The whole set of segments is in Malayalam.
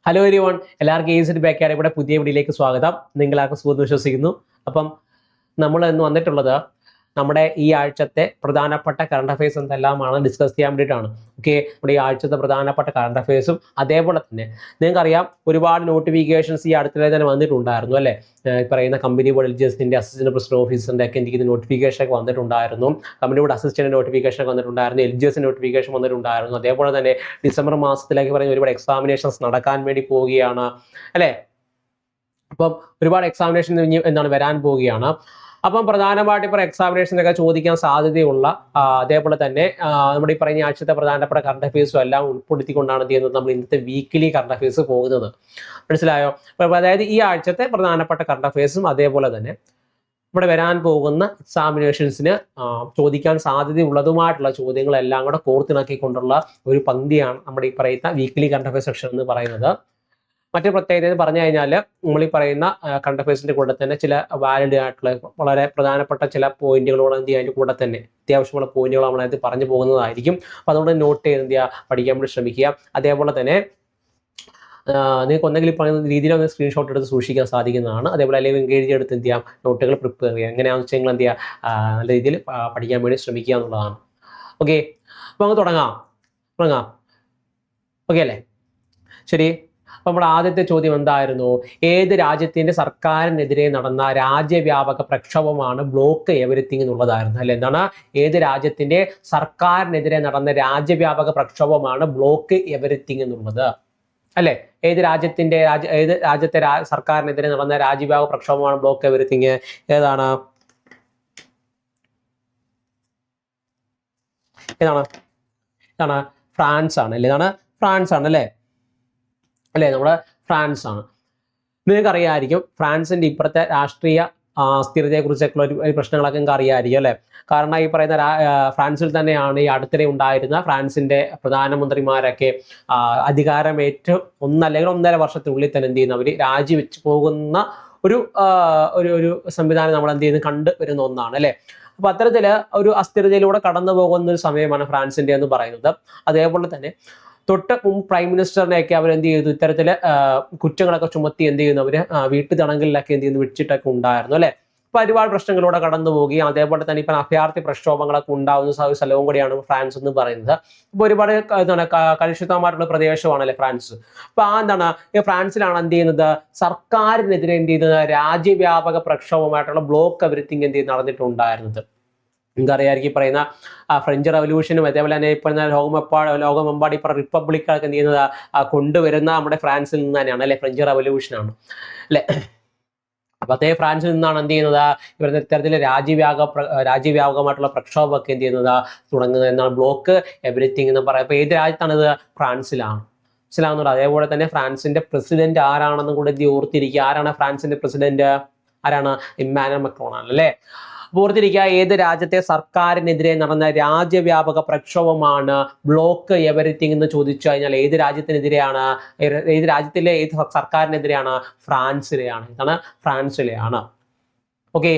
ഹലോ എവരിവൺ, എല്ലാവർക്കും എയ്സിഡ് ബാക്ക്യാർഡ് ഇവിടെ പുതിയ വീഡിയോയിലേക്ക് സ്വാഗതം. നിങ്ങളാർക്കും സുഖം വിശ്വസിക്കുന്നു. അപ്പം നമ്മൾ ഇന്ന് വന്നിട്ടുള്ളത് നമ്മുടെ ഈ ആഴ്ചത്തെ പ്രധാനപ്പെട്ട കറണ്ട് അഫയേഴ്സ് എന്തെല്ലാമാണ് ഡിസ്കസ് ചെയ്യാൻ വേണ്ടിയിട്ടാണ്. ഓക്കെ, നമ്മുടെ ഈ ആഴ്ചത്തെ പ്രധാനപ്പെട്ട കറണ്ട് അഫയേഴ്സും അതേപോലെ തന്നെ നിങ്ങൾക്കറിയാം ഒരുപാട് നോട്ടിഫിക്കേഷൻസ് ഈ അടുത്തിടെ തന്നെ വന്നിട്ടുണ്ടായിരുന്നു അല്ലേ. പറയുന്ന കമ്പനി ബോർഡ് എൽജിഎസിൻ്റെ അസിസ്റ്റന്റ് പ്രസിഡന്റ് ഓഫീസറിൻ്റെ ഒക്കെ എനിക്ക് നോട്ടിഫിക്കേഷൻ ഒക്കെ വന്നിട്ടുണ്ടായിരുന്നു. കമ്പനി ബോർഡ് അസിസ്റ്റന്റ് നോട്ടിഫിക്കേഷൻ ഒക്കെ വന്നിട്ടുണ്ടായിരുന്നു. എൽജിഎസ് നോട്ടിഫിക്കേഷൻ വന്നിട്ടുണ്ടായിരുന്നു. അതേപോലെ തന്നെ ഡിസംബർ മാസത്തിലേക്ക് പറയുന്ന ഒരുപാട് എക്സാമിനേഷൻസ് നടക്കാൻ വേണ്ടി പോവുകയാണ് അല്ലേ. അപ്പം ഒരുപാട് എക്സാമിനേഷൻ എന്താണ് വരാൻ പോവുകയാണ്. അപ്പം പ്രധാനമായിട്ട് ഇപ്പോൾ എക്സാമിനേഷനൊക്കെ ചോദിക്കാൻ സാധ്യതയുള്ള അതേപോലെ തന്നെ നമ്മുടെ ഈ പറയുന്ന ആഴ്ചത്തെ പ്രധാനപ്പെട്ട കറണ്ട് അഫയേഴ്സും എല്ലാം ഉൾപ്പെടുത്തിക്കൊണ്ടാണ് എന്ത് ചെയ്യുന്നത് നമ്മൾ ഇന്നത്തെ വീക്കിലി കറണ്ട് അഫയേഴ്സ് പോകുന്നത്. മനസ്സിലായോ? അതായത് ഈ ആഴ്ചത്തെ പ്രധാനപ്പെട്ട കറണ്ട് അഫയേഴ്സും അതേപോലെ തന്നെ ഇവിടെ വരാൻ പോകുന്ന എക്സാമിനേഷൻസിന് ചോദിക്കാൻ സാധ്യതയുള്ളതുമായിട്ടുള്ള ചോദ്യങ്ങളെല്ലാം കൂടെ കോർത്തിണക്കിക്കൊണ്ടുള്ള ഒരു പങ്ക്തിയാണ് നമ്മുടെ ഈ പറയുന്ന വീക്കിലി കറണ്ട് അഫയേഴ്സ് സെക്ഷൻ എന്ന് പറയുന്നത്. മറ്റു പ്രത്യേകത പറഞ്ഞു കഴിഞ്ഞാൽ നമ്മൾ ഈ പറയുന്ന കറണ്ട് അഫയേഴ്സിന്റെ കൂടെ തന്നെ ചില വാലിഡ് ആയിട്ടുള്ള വളരെ പ്രധാനപ്പെട്ട ചില പോയിന്റുകളോട് എന്ത് ചെയ്യുക, അതിൻ്റെ കൂടെ തന്നെ അത്യാവശ്യമുള്ള പോയിന്റുകൾ നമ്മളത് പറഞ്ഞു പോകുന്നതായിരിക്കും. അപ്പോൾ അതുകൊണ്ട് നോട്ട് ചെയ്ത് എന്ത് ചെയ്യുക, പഠിക്കാൻ വേണ്ടി ശ്രമിക്കുക. അതേപോലെ തന്നെ നിങ്ങൾക്ക് ഒന്നെങ്കിലും പറയുന്ന രീതിയിൽ ഒന്ന് സ്ക്രീൻഷോട്ട് എടുത്ത് സൂക്ഷിക്കാൻ സാധിക്കുന്നതാണ്. അതേപോലെ അല്ലെങ്കിൽ എൻഗേജ് എടുത്ത് എന്ത് ചെയ്യാം, നോട്ടുകൾ പ്രിപ്പയർ ചെയ്യുക. എങ്ങനെയാണെന്ന് വെച്ചാൽ നിങ്ങൾ എന്ത് ചെയ്യുക, നല്ല രീതിയിൽ പഠിക്കാൻ വേണ്ടി ശ്രമിക്കുക എന്നുള്ളതാണ്. ഓക്കെ, അപ്പോൾ അങ്ങ് തുടങ്ങാം. ഓക്കെ അല്ലേ? ശരി. അപ്പോൾ നമ്മുടെ ആദ്യത്തെ ചോദ്യം എന്തായിരുന്നു? ഏത് രാജ്യത്തിന്റെ സർക്കാരിനെതിരെ നടന്ന രാജ്യവ്യാപക പ്രക്ഷോഭമാണ് ബ്ലോക്ക് എവരിത്തിങ് എന്നുള്ളതായിരുന്നു അല്ലെ. എന്താണ്? ഏത് രാജ്യത്തിന്റെ സർക്കാരിനെതിരെ നടന്ന രാജ്യവ്യാപക പ്രക്ഷോഭമാണ് ബ്ലോക്ക് എവരിത്തിങ് എന്നുള്ളത് അല്ലെ. ഏത് രാജ്യത്തെ സർക്കാരിനെതിരെ നടന്ന രാജ്യവ്യാപക പ്രക്ഷോഭമാണ് ബ്ലോക്ക് എവരിത്തിങ്? ഏതാണ്? ഫ്രാൻസ് ആണ് അല്ലേ. ഫ്രാൻസ് ആണ് അല്ലേ. നമ്മുടെ ഫ്രാൻസ് ആണ്. നിങ്ങൾക്കറിയാമായിരിക്കും ഫ്രാൻസിന്റെ ഇപ്പോഴത്തെ രാഷ്ട്രീയ സ്ഥിരതയെക്കുറിച്ചൊക്കെ ഒരു പ്രശ്നങ്ങളൊക്കെ നിങ്ങൾക്ക് അറിയാമായിരിക്കും അല്ലേ. കാരണം ഈ പറയുന്ന ഫ്രാൻസിൽ തന്നെയാണ് ഈ അടുത്തിടെ ഉണ്ടായിരുന്ന ഫ്രാൻസിന്റെ പ്രധാനമന്ത്രിമാരൊക്കെ അധികാരമേറ്റ് 1 അല്ലെങ്കിൽ 1.5 വർഷത്തിനുള്ളിൽ തന്നെ എന്ത് ചെയ്യുന്നു, അവർ രാജിവെച്ച് പോകുന്ന ഒരു സംവിധാനം നമ്മൾ എന്ത് ചെയ്യുന്നു കണ്ടു വരുന്ന ഒന്നാണ് അല്ലേ. അപ്പൊ അത്തരത്തില് ഒരു അസ്ഥിരതയിലൂടെ കടന്നു പോകുന്ന ഒരു സമയമാണ് ഫ്രാൻസിന്റെ എന്ന് പറയുന്നത്. അതേപോലെ തന്നെ തൊട്ട് പ്രൈം മിനിസ്റ്ററിനെയൊക്കെ അവർ എന്ത് ചെയ്തു, ഇത്തരത്തില് കുറ്റങ്ങളൊക്കെ ചുമത്തി എന്ത് ചെയ്യുന്നു, അവര് വീട്ടു തടങ്കലിലൊക്കെ എന്ത് ചെയ്യുന്നു വെച്ചിട്ടൊക്കെ ഉണ്ടായിരുന്നു അല്ലെ. അപ്പൊ ഒരുപാട് പ്രശ്നങ്ങളിലൂടെ കടന്നു പോവുകയും അതേപോലെ തന്നെ ഇപ്പൊ അഭയാർത്ഥി പ്രക്ഷോഭങ്ങളൊക്കെ ഉണ്ടാവുന്ന സ്ഥലവും കൂടിയാണ് ഫ്രാൻസ് എന്ന് പറയുന്നത്. അപ്പൊ ഒരുപാട് കലുഷിതമായിട്ടുള്ള പ്രദേശമാണല്ലേ ഫ്രാൻസ്. അപ്പൊ ഈ ഫ്രാൻസിലാണ് എന്ത് ചെയ്യുന്നത്, സർക്കാരിനെതിരെ എന്ത് ചെയ്യുന്നത് രാജ്യവ്യാപക പ്രക്ഷോഭമായിട്ടുള്ള ബ്ലോക്ക് എവരിത്തിങ് എന്ത് ചെയ്ത് നടന്നിട്ടുണ്ടായിരുന്നത്. നിങ്ങൾക്കറിയാമായിരിക്കും പറയുന്ന ഫ്രഞ്ച് റവല്യൂഷനും അതേപോലെ തന്നെ ഇപ്പൊ ലോകമെമ്പാടി ഇപ്പൊ റിപ്പബ്ലിക്കൊക്കെ എന്ത് ചെയ്യുന്നത് കൊണ്ടുവരുന്ന നമ്മുടെ ഫ്രാൻസിൽ നിന്ന് തന്നെയാണ് അല്ലെ. ഫ്രഞ്ച് അല്ലെ. അപ്പൊ അതേ ഫ്രാൻസിൽ നിന്നാണ് എന്ത് ചെയ്യുന്നത് ഇവരുടെ ഇത്തരത്തില് രാജ്യവ്യാപകമായിട്ടുള്ള പ്രക്ഷോഭമൊക്കെ എന്ത് ചെയ്യുന്നത് തുടങ്ങുന്നത് എന്നാണ് ബ്ലോക്ക് എവരിത്തിങ് എന്ന് പറയാം. അപ്പൊ ഏത് രാജ്യത്താണിത്? ഫ്രാൻസിലാണ്. മനസ്സിലാവുന്നുണ്ട്. അതേപോലെ തന്നെ ഫ്രാൻസിന്റെ പ്രസിഡന്റ് ആരാണെന്നും കൂടെ ഓർത്തിരിക്കുക. ആരാണ് ഫ്രാൻസിന്റെ പ്രസിഡന്റ്? ആരാണ്? ഇമ്മാനുവൽ മാക്രോൺ ആണ് അല്ലെ. ഓർത്തിരിക്കുക, ഏത് രാജ്യത്തെ സർക്കാരിനെതിരെ നടന്ന രാജ്യവ്യാപക പ്രക്ഷോഭമാണ് ബ്ലോക്ക് എവരിത്തിങ് എന്ന് ചോദിച്ചു കഴിഞ്ഞാൽ ഏത് രാജ്യത്തിനെതിരെയാണ്? ഏത് രാജ്യത്തിലെ ഏത് സർക്കാരിനെതിരെയാണ്? ഫ്രാൻസിലെയാണ്. ഇതാണ് ഫ്രാൻസിലെയാണ്. ഓക്കെ,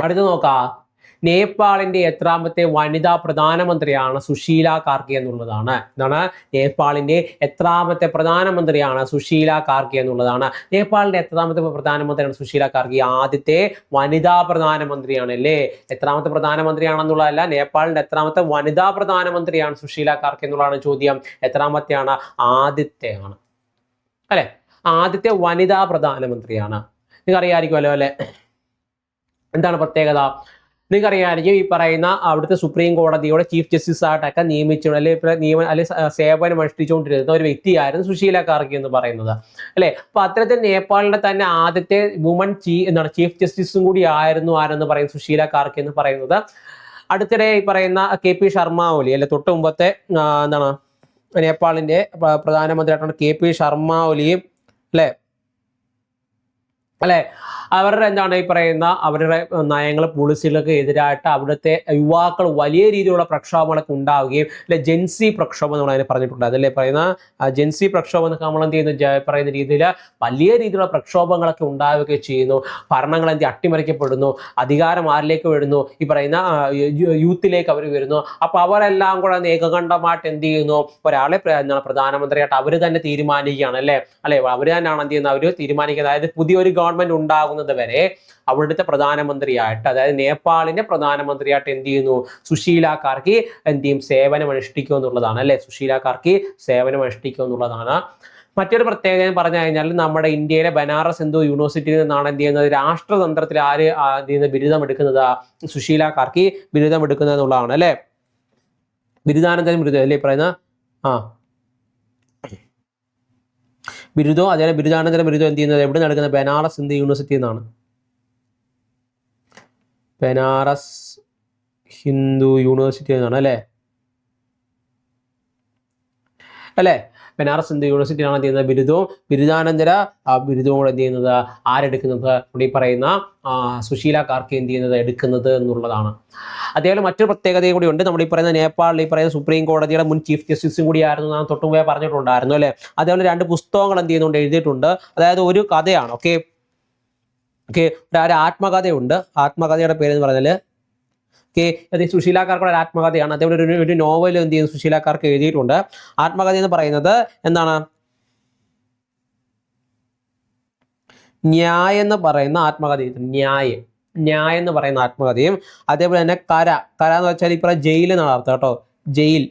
അടുത്ത് നോക്കാം. നേപ്പാളിന്റെ എത്രാമത്തെ വനിതാ പ്രധാനമന്ത്രിയാണ് സുശീല കാർഗെ എന്നുള്ളതാണ്. എന്താണ്? നേപ്പാളിന്റെ എത്രാമത്തെ പ്രധാനമന്ത്രിയാണ് സുശീല കാർഗെ എന്നുള്ളതാണ്. നേപ്പാളിന്റെ എത്രാമത്തെ പ്രധാനമന്ത്രിയാണ് സുശീല കാർഗെ? ആദ്യത്തെ വനിതാ പ്രധാനമന്ത്രിയാണ് അല്ലേ. എത്രാമത്തെ പ്രധാനമന്ത്രിയാണെന്നുള്ളതല്ല, നേപ്പാളിന്റെ എത്രാമത്തെ വനിതാ പ്രധാനമന്ത്രിയാണ് സുശീല കാർഗെ എന്നുള്ളതാണ് ചോദ്യം. എത്രാമത്തെയാണ്? ആദ്യത്തെയാണ് അല്ലെ. ആദ്യത്തെ വനിതാ പ്രധാനമന്ത്രിയാണ്. നിങ്ങൾക്ക് അറിയാമായിരിക്കുമല്ലോ അല്ലെ. എന്താണ് പ്രത്യേകത? നിങ്ങൾക്കറിയാമായിരിക്കും ഈ പറയുന്ന അവിടുത്തെ സുപ്രീം കോടതിയുടെ ചീഫ് ജസ്റ്റിസ് ആയിട്ടൊക്കെ സേവനം അനുഷ്ഠിച്ചുകൊണ്ടിരുന്ന ഒരു വ്യക്തിയായിരുന്നു സുശീല കാർഗെ എന്ന് പറയുന്നത് അല്ലെ. അപ്പൊ അത്തരത്തിൽ നേപ്പാളിന്റെ തന്നെ ആദ്യത്തെ വുമൺ ചീഫ് ജസ്റ്റിസും കൂടി ആരെന്ന് പറയുന്നത് സുശീല കാർഗെ എന്ന് പറയുന്നത്. അടുത്തിടെ ഈ പറയുന്ന KP ശർമ്മ ഒലി അല്ലെ, തൊട്ട് മുമ്പത്തെ നേപ്പാളിന്റെ പ്രധാനമന്ത്രിയായിട്ടാണ് KP ശർമ്മ ഒലിയും അല്ലെ. അല്ലെ അവരുടെ എന്താണ് ഈ പറയുന്ന അവരുടെ നയങ്ങൾ പോളിസികൾക്ക് എതിരായിട്ട് അവിടുത്തെ യുവാക്കൾ വലിയ രീതിയിലുള്ള പ്രക്ഷോഭങ്ങളൊക്കെ ഉണ്ടാവുകയും അല്ലെ ജെൻസി പ്രക്ഷോഭം നമ്മൾ അതിനെ പറഞ്ഞിട്ടുണ്ട് അതല്ലേ പറയുന്ന ജെൻസി പ്രക്ഷോഭം എന്നൊക്കെ നമ്മൾ എന്ത് ചെയ്യുന്നു പറയുന്ന രീതിയിൽ വലിയ രീതിയിലുള്ള പ്രക്ഷോഭങ്ങളൊക്കെ ഉണ്ടാവുകയും ചെയ്യുന്നു ഭരണങ്ങൾ എന്ത് അട്ടിമറിക്കപ്പെടുന്നു അധികാരം ആരിലേക്ക് വരുന്നു ഈ പറയുന്ന യൂത്തിലേക്ക് അവർ വരുന്നു അപ്പൊ അവരെല്ലാം കൂടെ ഏകകണ്ഠമായിട്ട് എന്ത് ചെയ്യുന്നു ഒരാളെ എന്താണ് പ്രധാനമന്ത്രിയായിട്ട് അവർ തന്നെ തീരുമാനിക്കുകയാണ് അല്ലെ അവർ തന്നെയാണ് എന്ത് ചെയ്യുന്നത് അവർ തീരുമാനിക്കുന്നത് അതായത് പുതിയൊരു ഗവൺമെന്റ് ഉണ്ടാകുന്നത് വരെ അവിടുത്തെ പ്രധാനമന്ത്രിയായിട്ട് അതായത് നേപ്പാളിന്റെ പ്രധാനമന്ത്രിയായിട്ട് എന്ത് ചെയ്യുന്നു സുശീല കാർക്കി എന്ത് ചെയ്യും സേവനം അനുഷ്ഠിക്കുക എന്നുള്ളതാണ് അല്ലെ സുശീല കാർക്കി സേവനം അനുഷ്ഠിക്കുക എന്നുള്ളതാണ് മറ്റൊരു പ്രത്യേകത പറഞ്ഞു കഴിഞ്ഞാൽ നമ്മുടെ ഇന്ത്യയിലെ ബനാറസ് ഹിന്ദു യൂണിവേഴ്സിറ്റിയിൽ നിന്നാണ് എന്ത് ചെയ്യുന്നത് രാഷ്ട്രതന്ത്രത്തിൽ ആര് ബിരുദം എടുക്കുന്നത് സുശീല കാർക്കി ബിരുദം എടുക്കുന്നത് എന്നുള്ളതാണ് അല്ലെ ബിരുദാനന്തരം ബിരുദം അല്ലേ പറയുന്ന ബിരുദവും അതേപോലെ ബിരുദാനന്തര ബിരുദം എന്ത് ചെയ്യുന്നത് എവിടെ നടക്കുന്നത് ബനാറസ് ഹിന്ദു യൂണിവേഴ്സിറ്റി എന്നാണ് ബനാറസ് ഹിന്ദു യൂണിവേഴ്സിറ്റി എന്നാണ് അല്ലേ ബനാറസ് ഹിന്ദു യൂണിവേഴ്സിറ്റിയാണ് എന്ത് ചെയ്യുന്നത് ബിരുദവും ബിരുദാനന്തര ബിരുദവും കൂടെ എന്ത് ചെയ്യുന്നത് ആരെടുക്കുന്നത് ഇവിടെ പറയുന്ന സുശീല കാർക്കി എന്ത് ചെയ്യുന്നത് എടുക്കുന്നത് എന്നുള്ളതാണ് അതേപോലെ മറ്റൊരു പ്രത്യേകതയും കൂടി ഉണ്ട് നമ്മുടെ ഈ പറയുന്ന നേപ്പാളിൽ ഈ പറയുന്ന സുപ്രീം കോടതിയുടെ മുൻ ചീഫ് ജസ്റ്റിസും കൂടിയായിരുന്നു നാം തൊട്ടുമുമ്പേ പറഞ്ഞിട്ടുണ്ടായിരുന്നു അല്ലെ അതേപോലെ 2 പുസ്തകങ്ങൾ എന്ത് ചെയ്യുന്നുണ്ട് എഴുതിയിട്ടുണ്ട് അതായത് ഒരു കഥയാണ് ഓക്കെ ഒരു ആത്മകഥയുണ്ട് ആത്മകഥയുടെ പേര് എന്ന് പറഞ്ഞാൽ അത് സുശീല കാർക്കിയുടെ ഒരു ആത്മകഥയാണ് അതേപോലെ ഒരു നോവൽ എന്ത് ചെയ്യുന്നു സുശീല കാർക്ക് എഴുതിയിട്ടുണ്ട് ആത്മകഥ എന്ന് പറയുന്നത് എന്താണ് ന്യായം എന്ന് പറയുന്ന ആത്മകഥയും ന്യായം എന്ന് പറയുന്ന ആത്മകഥയും അതേപോലെ തന്നെ കര എന്ന് വെച്ചാൽ ഇപ്പം ജയിൽ എന്നാണ് അർത്ഥം കേട്ടോ ജയിൽ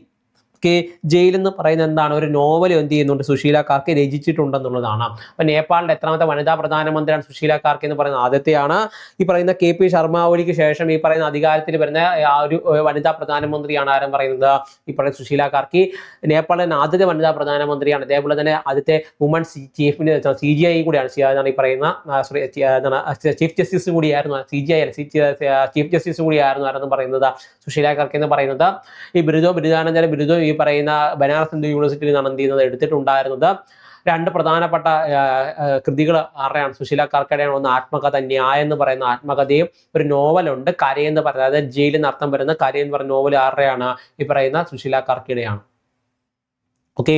ജയിൽ എന്ന് പറയുന്നത് എന്താണ് ഒരു നോവൽ എന്ത് ചെയ്യുന്നുണ്ട് സുശീല കാർക്കി രചിച്ചിട്ടുണ്ടെന്നുള്ളതാണ് അപ്പൊ നേപ്പാളിന്റെ എത്രാമത്തെ വനിതാ പ്രധാനമന്ത്രിയാണ് സുശീല കാർക്കി എന്ന് പറയുന്നത് ആദ്യത്തെയാണ് ഈ പറയുന്ന KP ശർമ്മ ഒലിക്ക് ശേഷം ഈ പറയുന്ന അധികാരത്തിൽ വരുന്ന ആ ഒരു വനിതാ പ്രധാനമന്ത്രിയാണ് ആരും പറയുന്നത് ഈ പറയുന്ന സുശീല കാർക്കി നേപ്പാളിന്റെ ആദ്യത്തെ വനിതാ പ്രധാനമന്ത്രിയാണ് അതേപോലെ തന്നെ ആദ്യത്തെ വുമൺ ചീഫിന് CGI കൂടിയാണ് ഈ പറയുന്ന ചീഫ് ജസ്റ്റിസും കൂടിയായിരുന്നു ചീഫ് ജസ്റ്റിസും കൂടിയായിരുന്നു ആരെന്ന് പറയുന്നത് സുശീല കാർക്കി എന്ന് പറയുന്നത് ഈ ബിരുദാനന്തര ബിരുദവും ഈ പറയുന്ന ബനാറസ് ഹിന്ദു യൂണിവേഴ്സിറ്റിയിൽ നിന്നാണ് എന്ത് ചെയ്യുന്നത് എടുത്തിട്ടുണ്ടായിരുന്നത് 2 പ്രധാനപ്പെട്ട കൃതികൾ ആരുടെയാണ് സുശീല കാർക്കിയുടെയാണ് ഒന്ന് ആത്മകഥ ന്യായം എന്ന് പറയുന്ന ആത്മകഥയും ഒരു നോവലുണ്ട് കരയെന്ന് പറയുന്നത് അതായത് ജയിലിൽ നിന്ന് അർത്ഥം വരുന്ന കരയെന്ന് പറയുന്ന നോവൽ ആരുടെയാണ് ഈ പറയുന്ന സുശീല കാർക്കിയുടെയാണ് ഓക്കെ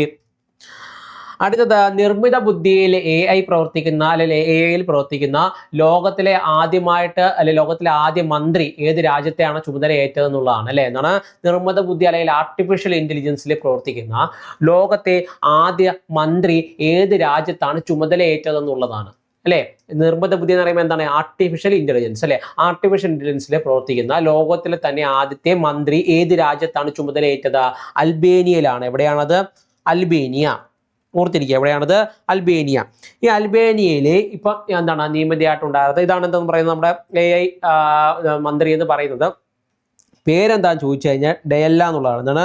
അടുത്തത് നിർമ്മിത ബുദ്ധിയിൽ AI പ്രവർത്തിക്കുന്ന അല്ലെങ്കിൽ AI പ്രവർത്തിക്കുന്ന ലോകത്തിലെ ആദ്യ മന്ത്രി ഏത് രാജ്യത്തെയാണ് ചുമതല ഏറ്റതെന്നുള്ളതാണ് അല്ലെ എന്താണ് നിർമ്മിത ബുദ്ധി അല്ലെങ്കിൽ ആർട്ടിഫിഷ്യൽ ഇന്റലിജൻസിൽ പ്രവർത്തിക്കുന്ന ലോകത്തെ ആദ്യ മന്ത്രി ഏത് രാജ്യത്താണ് ചുമതല ഏറ്റതെന്നുള്ളതാണ് അല്ലെ നിർമ്മിത ബുദ്ധി എന്ന് പറയുമ്പോൾ എന്താണ് ആർട്ടിഫിഷ്യൽ ഇന്റലിജൻസ് അല്ലെ ആർട്ടിഫിഷ്യൽ ഇന്റലിജൻസിൽ പ്രവർത്തിക്കുന്ന ലോകത്തിലെ തന്നെ ആദ്യത്തെ മന്ത്രി ഏത് രാജ്യത്താണ് ചുമതല ഏറ്റത് അൽബേനിയയിലാണ് എവിടെയാണത് അൽബേനിയ ഓർത്തിരിക്കുക എവിടെയാണത് അൽബേനിയ ഈ അൽബേനിയയിൽ ഇപ്പൊ എന്താണ് നിയമതയായിട്ടുണ്ടായിരുന്നത് ഇതാണ് എന്താന്ന് പറയുന്നത് നമ്മുടെ AI മന്ത്രി എന്ന് പറയുന്നത് പേരെന്താന്ന് ചോദിച്ചു കഴിഞ്ഞാൽ ഡയല്ല എന്നുള്ളതാണ് എന്താണ്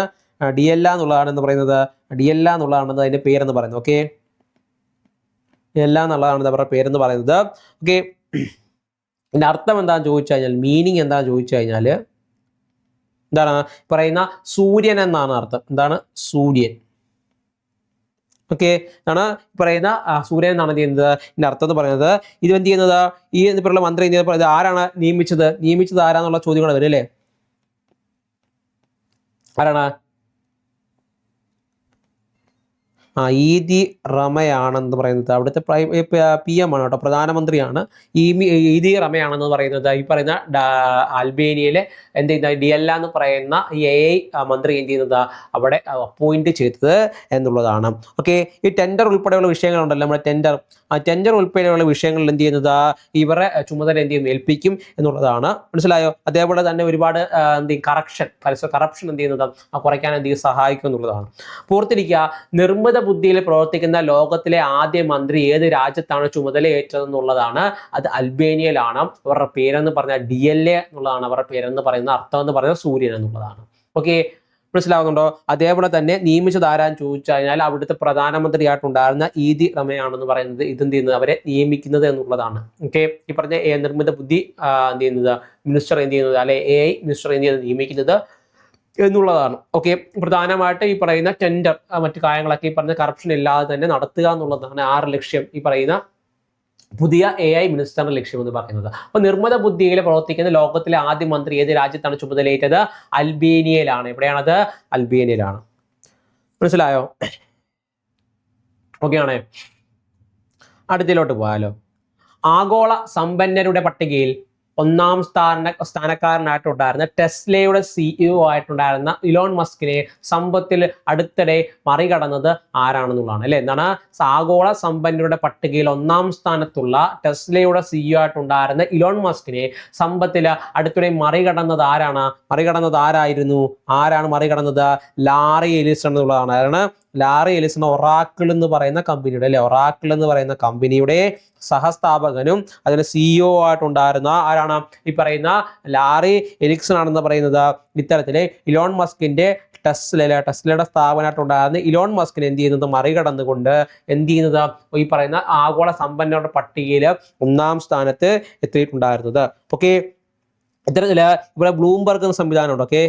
ഡിയല്ല എന്നുള്ളതാണ് എന്ന് പറയുന്നത് ഡിയല്ല എന്നുള്ളതാണ് അതിന്റെ പേരെന്ന് പറയുന്നത് ഓക്കെ ഡിയല്ല എന്നുള്ളതാണ് അവരുടെ പേരെന്ന് പറയുന്നത് ഓക്കെ ഇതിന്റെ അർത്ഥം എന്താണെന്ന് ചോദിച്ചു കഴിഞ്ഞാൽ മീനിങ് എന്താണെന്ന് ചോദിച്ചു കഴിഞ്ഞാൽ എന്താണ് പറയുന്ന സൂര്യൻ എന്നാണ് അർത്ഥം എന്താണ് സൂര്യൻ ഓക്കെ ആണ് പറയുന്ന സൂര്യൻ എന്നാണ് എന്ത് ചെയ്യുന്നത് ഇതിന്റെ അർത്ഥം എന്ന് പറയുന്നത് ഇത് എന്ത് ചെയ്യുന്നത് ഈ പറയുന്ന മന്ത്രി എന്ത് ചെയ്യുന്നത് ആരാണ് നിയമിച്ചത് ആരാന്നുള്ള ചോദ്യങ്ങൾ വരും അല്ലേ ആരാണ് ഈദി റമയാണെന്ന് പറയുന്നത് അവിടുത്തെ PM ആണ് കേട്ടോ പ്രധാനമന്ത്രിയാണ് ഈദി റമയാണെന്ന് പറയുന്നത് ഈ പറയുന്ന അൽബേനിയയിലെ എന്ത് ചെയ്യുന്ന ഡിയല്ല എന്ന് പറയുന്ന ഈ AI മന്ത്രി എന്ത് ചെയ്യുന്നത് അവിടെ അപ്പോയിന്റ് ചെയ്തത് എന്നുള്ളതാണ് ഓക്കെ ഈ ടെൻഡർ ഉൾപ്പെടെയുള്ള വിഷയങ്ങളുണ്ടല്ലോ നമ്മുടെ ടെൻഡർ ഉൾപ്പെടെയുള്ള വിഷയങ്ങളിൽ എന്ത് ചെയ്യുന്നത് ഇവരെ ചുമതല എന്ത് ചെയ്യുന്നു ഏൽപ്പിക്കും എന്നുള്ളതാണ് മനസ്സിലായോ അതേപോലെ തന്നെ ഒരുപാട് കറപ്ഷൻ എന്ത് ചെയ്യുന്നത് കുറയ്ക്കാൻ എന്ത് ചെയ്യും സഹായിക്കും എന്നുള്ളതാണ് പൂർത്തിരിക്കുക നിർമ്മിത ബുദ്ധിയിൽ പ്രവർത്തിക്കുന്ന ലോകത്തിലെ ആദ്യ മന്ത്രി ഏത് രാജ്യത്താണ് ചുമതല ഏറ്റതെന്നുള്ളതാണ് അത് അൽബേനിയയിലാണ് അവരുടെ പേരെന്ന് പറഞ്ഞാൽ DLA എന്നുള്ളതാണ് അവരുടെ പേരെന്ന് പറയുന്ന അർത്ഥം എന്ന് പറയുന്നത് സൂര്യൻ എന്നുള്ളതാണ് ഓക്കെ മനസ്സിലാവുന്നുണ്ടോ അതേപോലെ തന്നെ നിയമിച്ചത് ആരാന്ന് ചോദിച്ചു കഴിഞ്ഞാൽ അവിടുത്തെ പ്രധാനമന്ത്രിയായിട്ടുണ്ടായിരുന്ന ഈദി റമയാണെന്ന് പറയുന്നത് ഇതെന്ത് ചെയ്യുന്നത് അവരെ നിയമിക്കുന്നത് എന്നുള്ളതാണ് ഓക്കെ ഈ പറഞ്ഞ നിർമ്മിത ബുദ്ധി എന്ത് ചെയ്യുന്നത് മിനിസ്റ്റർ എന്ത് ചെയ്യുന്നത് അല്ലെ AI മിനിസ്റ്റർ എന്ത് ചെയ്യുന്നത് നിയമിക്കുന്നത് എന്നുള്ളതാണ് ഓക്കെ പ്രധാനമായിട്ട് ഈ പറയുന്ന ടെൻഡർ മറ്റു കാര്യങ്ങളൊക്കെ ഈ പറഞ്ഞ കറപ്ഷൻ ഇല്ലാതെ തന്നെ നടത്തുക എന്നുള്ളതാണ് 6 ലക്ഷ്യം ഈ പറയുന്ന പുതിയ AI മിനിസ്റ്ററിന്റെ ലക്ഷ്യമെന്ന് പറയുന്നത്. അപ്പോൾ നിർമ്മിത ബുദ്ധിയിൽ പ്രവർത്തിക്കുന്ന ലോകത്തിലെ ആദ്യ മന്ത്രി ഏത് രാജ്യത്താണ് ചുമതലയേറ്റത്? അൽബേനിയയിലാണ്. എവിടെയാണത്? അൽബേനിയയിലാണ്. മനസ്സിലായോ? ഓക്കെ ആണേ. അടുത്തതിലോട്ട് പോയാലോ. ആഗോള സമ്പന്നരുടെ പട്ടികയിൽ ഒന്നാം സ്ഥാനക്കാരനായിട്ടുണ്ടായിരുന്ന ടെസ്ലയുടെ CEO ആയിട്ടുണ്ടായിരുന്ന ഇലോൺ മസ്കിനെ സമ്പത്തിൽ അടുത്തിടെ മറികടന്നത് ആരാണെന്നുള്ളതാണ് അല്ലെ. എന്താണ്? ആഗോള സമ്പന്നരുടെ പട്ടികയിൽ ഒന്നാം സ്ഥാനത്തുള്ള ടെസ്ലയുടെ CEO ആയിട്ടുണ്ടായിരുന്ന ഇലോൺ മസ്കിനെ സമ്പത്തിൽ അടുത്തിടെ മറികടന്നത് ആരാണ്? ആരാണ് മറികടന്നത്? ലാറി എലിസൺ എന്നുള്ളതാണ്. ആരാണ്? ലാറി എലിസൺ ഒറാക്കിൾ എന്ന് പറയുന്ന കമ്പനിയുടെ അല്ലെ, ഒറാക്കിൾ എന്ന് പറയുന്ന കമ്പനിയുടെ സഹസ്ഥാപകനും അതിന് CEO ആയിട്ടുണ്ടായിരുന്ന ആരാണ്? ഈ പറയുന്ന ലാറി എലിക്സൺ ആണെന്ന് പറയുന്നത്. ഇത്തരത്തില് ഇലോൺ മസ്കിന്റെ ടെസ്ലയുടെ സ്ഥാപനമായിട്ടുണ്ടായിരുന്ന ഇലോൺ മസ്കിനെ എന്ത് ചെയ്യുന്നത്? മറികടന്നുകൊണ്ട് എന്ത് ചെയ്യുന്നത്? ഈ പറയുന്ന ആഗോള സമ്പന്നരുടെ പട്ടികയിൽ ഒന്നാം സ്ഥാനത്ത് എത്തിയിട്ടുണ്ടായിരുന്നത്. ഓക്കെ, ഇത്തരത്തില് ഇവിടെ ബ്ലൂംബർഗ് എന്ന സംവിധാനമുണ്ട്. ഓക്കെ,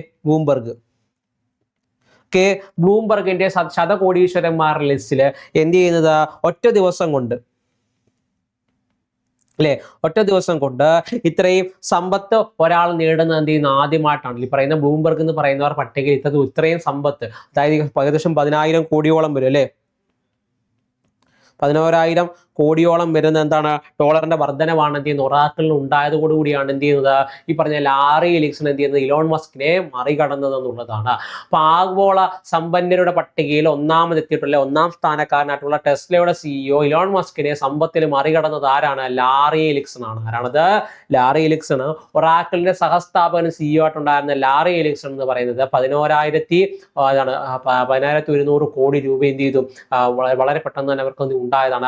ബ്ലൂംബർഗിന്റെ ശതകോടീശ്വരന്മാരുടെ ലിസ്റ്റിൽ എന്ത് ചെയ്യുന്നത്? ഒറ്റ ദിവസം കൊണ്ട് ഇത്രയും സമ്പത്ത് ഒരാൾ നേടുന്നത് എന്ത് ചെയ്യുന്ന ആദ്യമായിട്ടാണ്. ഈ പറയുന്ന ബ്ലൂംബർഗ് എന്ന് പറയുന്നവർ പട്ടികയിൽ ഇത്രയും സമ്പത്ത്, അതായത് ഏകദേശം 10,000 കോടിയോളം വരും അല്ലെ. 11,000 കോടിയോളം വരുന്ന എന്താണ് ഡോളറിന്റെ വർധനവാണ് എന്ത് ചെയ്യുന്നത്? ഒറാക്കിളിന് ഉണ്ടായതോടുകൂടിയാണ് എന്ത് ചെയ്യുന്നത്? ഈ പറഞ്ഞ ലാറി എലിക്സൺ എന്ത് ചെയ്യുന്നത്? ഇലോൺ മസ്കിനെ മറികടന്നത് എന്നുള്ളതാണ്. അപ്പൊ ആഗോള സമ്പന്നരുടെ പട്ടികയിൽ ഒന്നാമതെത്തിയിട്ടുള്ള ഒന്നാം സ്ഥാനക്കാരനായിട്ടുള്ള ടെസ്ലയുടെ CEO ഇലോൺ മസ്കിനെ സമ്പത്തിൽ മറികടന്നത് ആരാണ്? ലാറി എലിക്സൺ ആണ്. ആരാണത്? ലാറി എലിക്സൺ. ഒറാക്കിളിന്റെ സഹസ്ഥാപകനും CEO ആയിട്ടുണ്ടായിരുന്ന ലാറി എലിക്സൺ എന്ന് പറയുന്നത് 11,100 കോടി രൂപ എന്ത് ചെയ്തു? വളരെ പെട്ടെന്ന് തന്നെ അവർക്ക് ഉണ്ടായതാണ്.